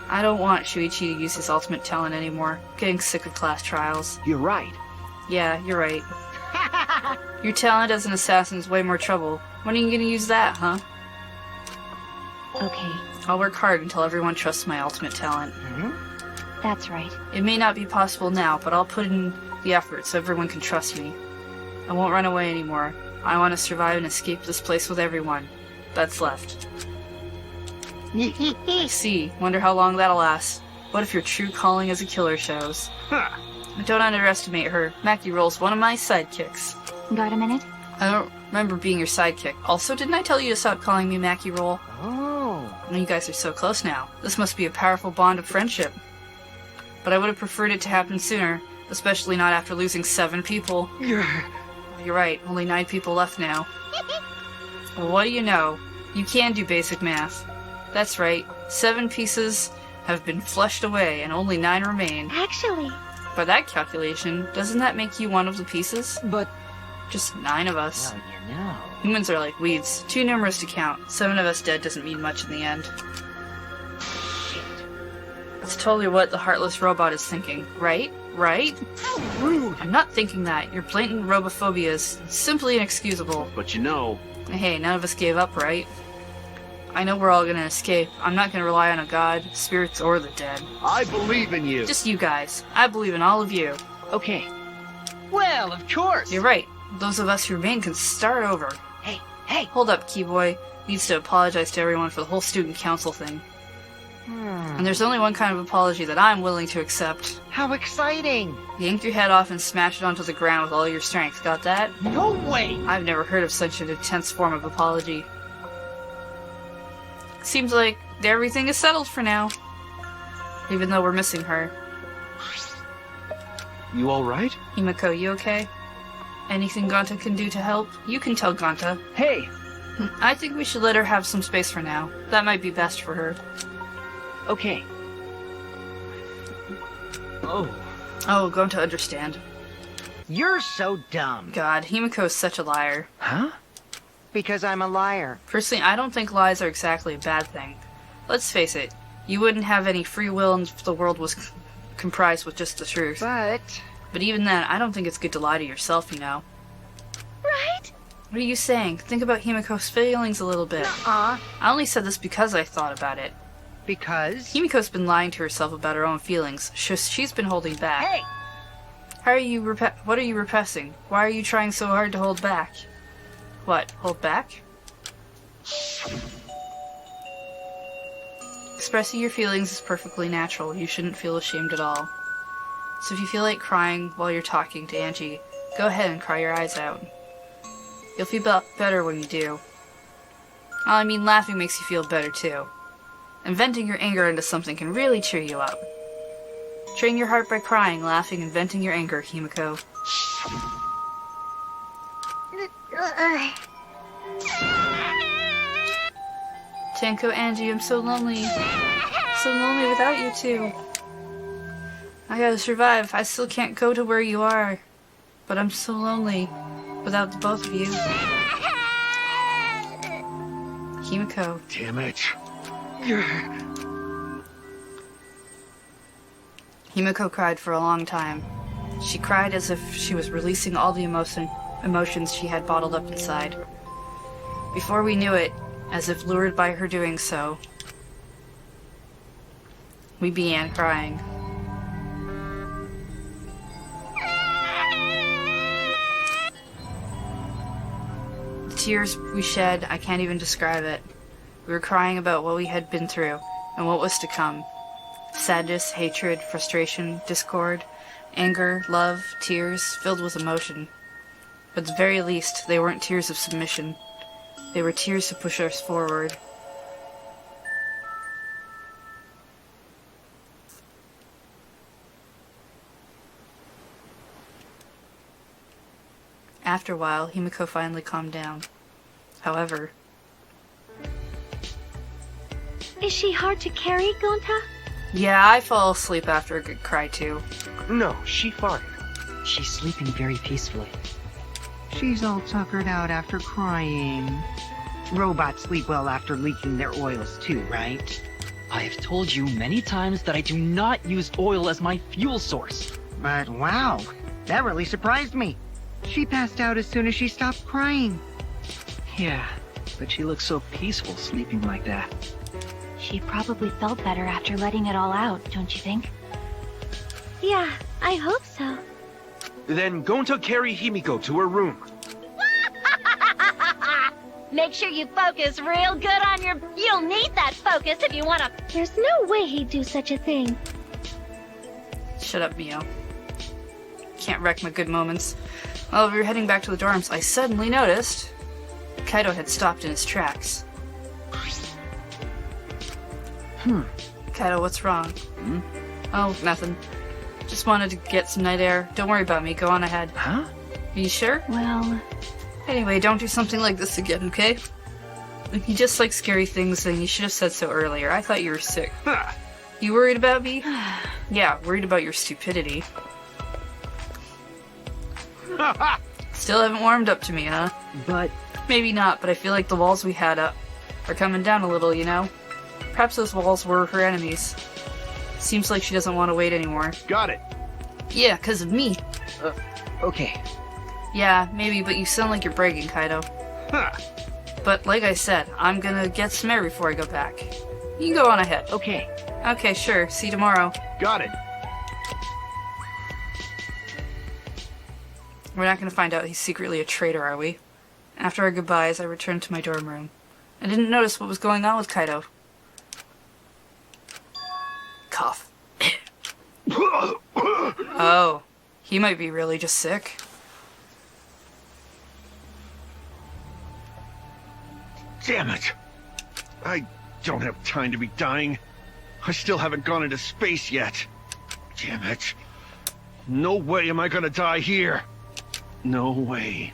I don't want Shuichi to use his ultimate talent anymore. Getting sick of class trials. You're right. Yeah, you're right. Your talent as an assassin is way more trouble. When are you gonna use that, huh? Okay, I'll work hard until everyone trusts my ultimate talent. that's right. It may not be possible now, but I'll put in the effort so everyone can trust me. I won't run away anymore. I want to survive and escape this place with everyone that's left. I see. Wonder how long that'll last. What if your true calling as a killer shows? Don't underestimate her. Mackie Roll's one of my sidekicks. Got a minute? I don't remember being your sidekick. Also, didn't I tell you to stop calling me Mackie Roll? Oh. You guys are so close now. This must be a powerful bond of friendship. But I would have preferred it to happen sooner, especially not after losing 7 people. You're right, only 9 people left now. Well, what do you know? You can do basic math. That's right, 7 pieces have been flushed away and only 9 remain. actually, By that calculation, doesn't that make you one of the pieces? But, Just 9 of us. well, you know. Humans are like weeds, too numerous to count. 7 of us dead doesn't mean much in the end. That's totally what the heartless robot is thinking, right? Right? How rude! I'm not thinking that. Your blatant robophobia is simply inexcusable. But you know, Hey, none of us gave up, right? I know we're all gonna escape. I'm not gonna rely on a god, spirits, or the dead. I believe in you. Just you guys. I believe in all of you. Okay. Well, of course. You're right. Those of us who remain can start over. Hey. Hold up, Keyboy. Needs to apologize to everyone for the whole student council thing. And there's only one kind of apology that I'm willing to accept. How exciting! Yank your head off and smash it onto the ground with all your strength. Got that? No way! I've never heard of such an intense form of apology. Seems like everything is settled for now. Even though we're missing her. You alright? Himiko, you okay? Anything Gonta can do to help? You can tell Gonta. Hey! I think we should let her have some space for now. That might be best for her. Okay. Oh. Oh, Gonta understand. You're so dumb. God, Himiko is such a liar. Huh? Because I'm a liar. Personally, I don't think lies are exactly a bad thing. Let's face it, you wouldn't have any free will if the world was comprised with just the truth. But even then, I don't think it's good to lie to yourself, you know. right? What are you saying? Think about Himiko's feelings a little bit. I only said this because I thought about it. Because? Himiko's been lying to herself about her own feelings. She's been holding back. Hey! How are you what are you repressing? Why are you trying so hard to hold back? What, hold back? Expressing your feelings is perfectly natural. You shouldn't feel ashamed at all. So if you feel like crying while you're talking to Angie, go ahead and cry your eyes out. You'll feel better when you do. I mean, laughing makes you feel better too. And venting your anger into something can really cheer you up. Train your heart by crying, laughing, and venting your anger, Himiko. Tanko, Angie, I'm so lonely. So lonely without you two. I gotta survive. I still can't go to where you are. But I'm so lonely without the both of you. Himiko. Damn it. Himiko cried for a long time. She cried as if she was releasing all the emotions she had bottled up inside. Before we knew it, as if lured by her doing so, we began crying. The tears we shed, I can't even describe it. We were crying about what we had been through and what was to come. Sadness, hatred, frustration, discord, anger, love, tears, filled with emotion. But at the very least, they weren't tears of submission. They were tears to push us forward. After a while, Himiko finally calmed down. However... Is she hard to carry, Gonta? Yeah, I fall asleep after a good cry too. No, she fine. She's sleeping very peacefully. She's all tuckered out after crying. Robots sleep well after leaking their oils too, right? I have told you many times that I do not use oil as my fuel source. But wow, that really surprised me. She passed out as soon as she stopped crying. Yeah, but she looks so peaceful sleeping like that. She probably felt better after letting it all out, don't you think? Yeah, I hope so. Then Gonta carry Himiko to her room. Make sure you focus real good on your... You'll need that focus if you want to... There's no way he'd do such a thing. Shut up, Mio. Can't wreck my good moments. While we were heading back to the dorms, I suddenly noticed Kaido had stopped in his tracks. Kaido, what's wrong? Oh, nothing. Just wanted to get some night air. Don't worry about me. Go on ahead. Huh? Are you sure? Well... Anyway, don't do something like this again, okay? If you just like scary things, then you should have said so earlier. I thought you were sick. You worried about me? Yeah, worried about your stupidity. Still haven't warmed up to me, huh? But... Maybe not, but I feel like the walls we had up are coming down a little, you know? Perhaps those walls were her enemies. Seems like she doesn't want to wait anymore. Got it. Yeah, 'cause of me. Okay. Yeah, maybe, but you sound like you're bragging, Kaido. Huh. But like I said, I'm gonna get some air before I go back. You can go on ahead. Okay. Okay, sure. See you tomorrow. Got it. We're not gonna find out he's secretly a traitor, are we? After our goodbyes, I returned to my dorm room. I didn't notice what was going on with Kaido. Cough. Oh, he might be really just sick. Damn it. I don't have time to be dying. I still haven't gone into space yet. Damn it. No way am I gonna die here. No way.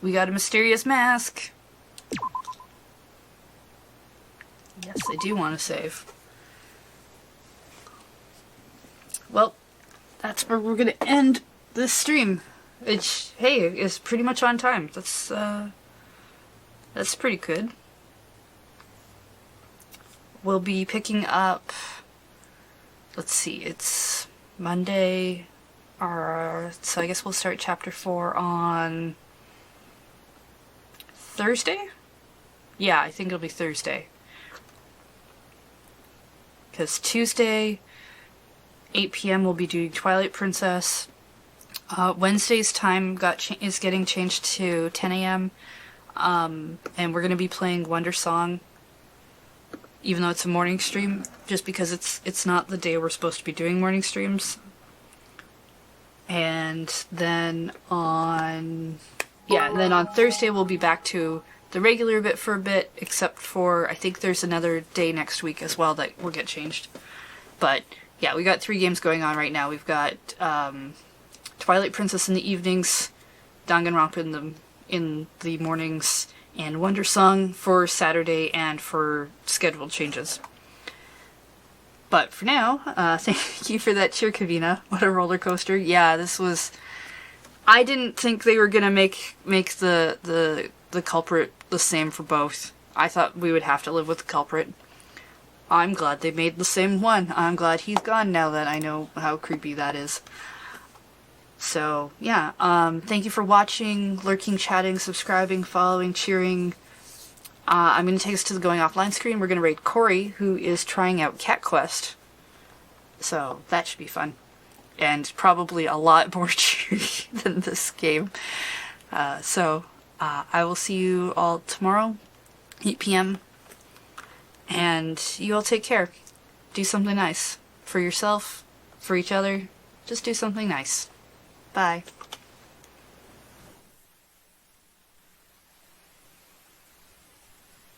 We got a mysterious mask. Yes, I do want to save. Well, that's where we're gonna end this stream. Which, hey, is pretty much on time. That's pretty good. We'll be picking up... Let's see, it's Monday. So I guess we'll start chapter 4 on... Thursday? Yeah, I think it'll be Thursday. Because Tuesday, 8 p.m. we'll be doing Twilight Princess. Wednesday's time is getting changed to 10 a.m. And we're going to be playing Wonder Song. even though it's a morning stream, just because it's not the day we're supposed to be doing morning streams. And then on Thursday we'll be back to the regular bit for a bit, except for I think there's another day next week as well that will get changed. But yeah, we got 3 games going on right now. We've got Twilight Princess in the evenings, Danganronpa in the mornings, and Wonder Song for Saturday and for scheduled changes. But for now, thank you for that cheer, Kavina. What a roller coaster. Yeah, this was... I didn't think they were gonna make the culprit the same for both. I thought we would have to live with the culprit. I'm glad they made the same one. I'm glad he's gone now that I know how creepy that is. So, yeah, thank you for watching, lurking, chatting, subscribing, following, cheering. I'm going to take us to the Going Offline screen. We're going to raid Corey, who is trying out Cat Quest. So, that should be fun. And probably a lot more cheery than this game. I will see you all tomorrow, 8 p.m. And you all take care. Do something nice. For yourself, for each other. Just do something nice. Bye.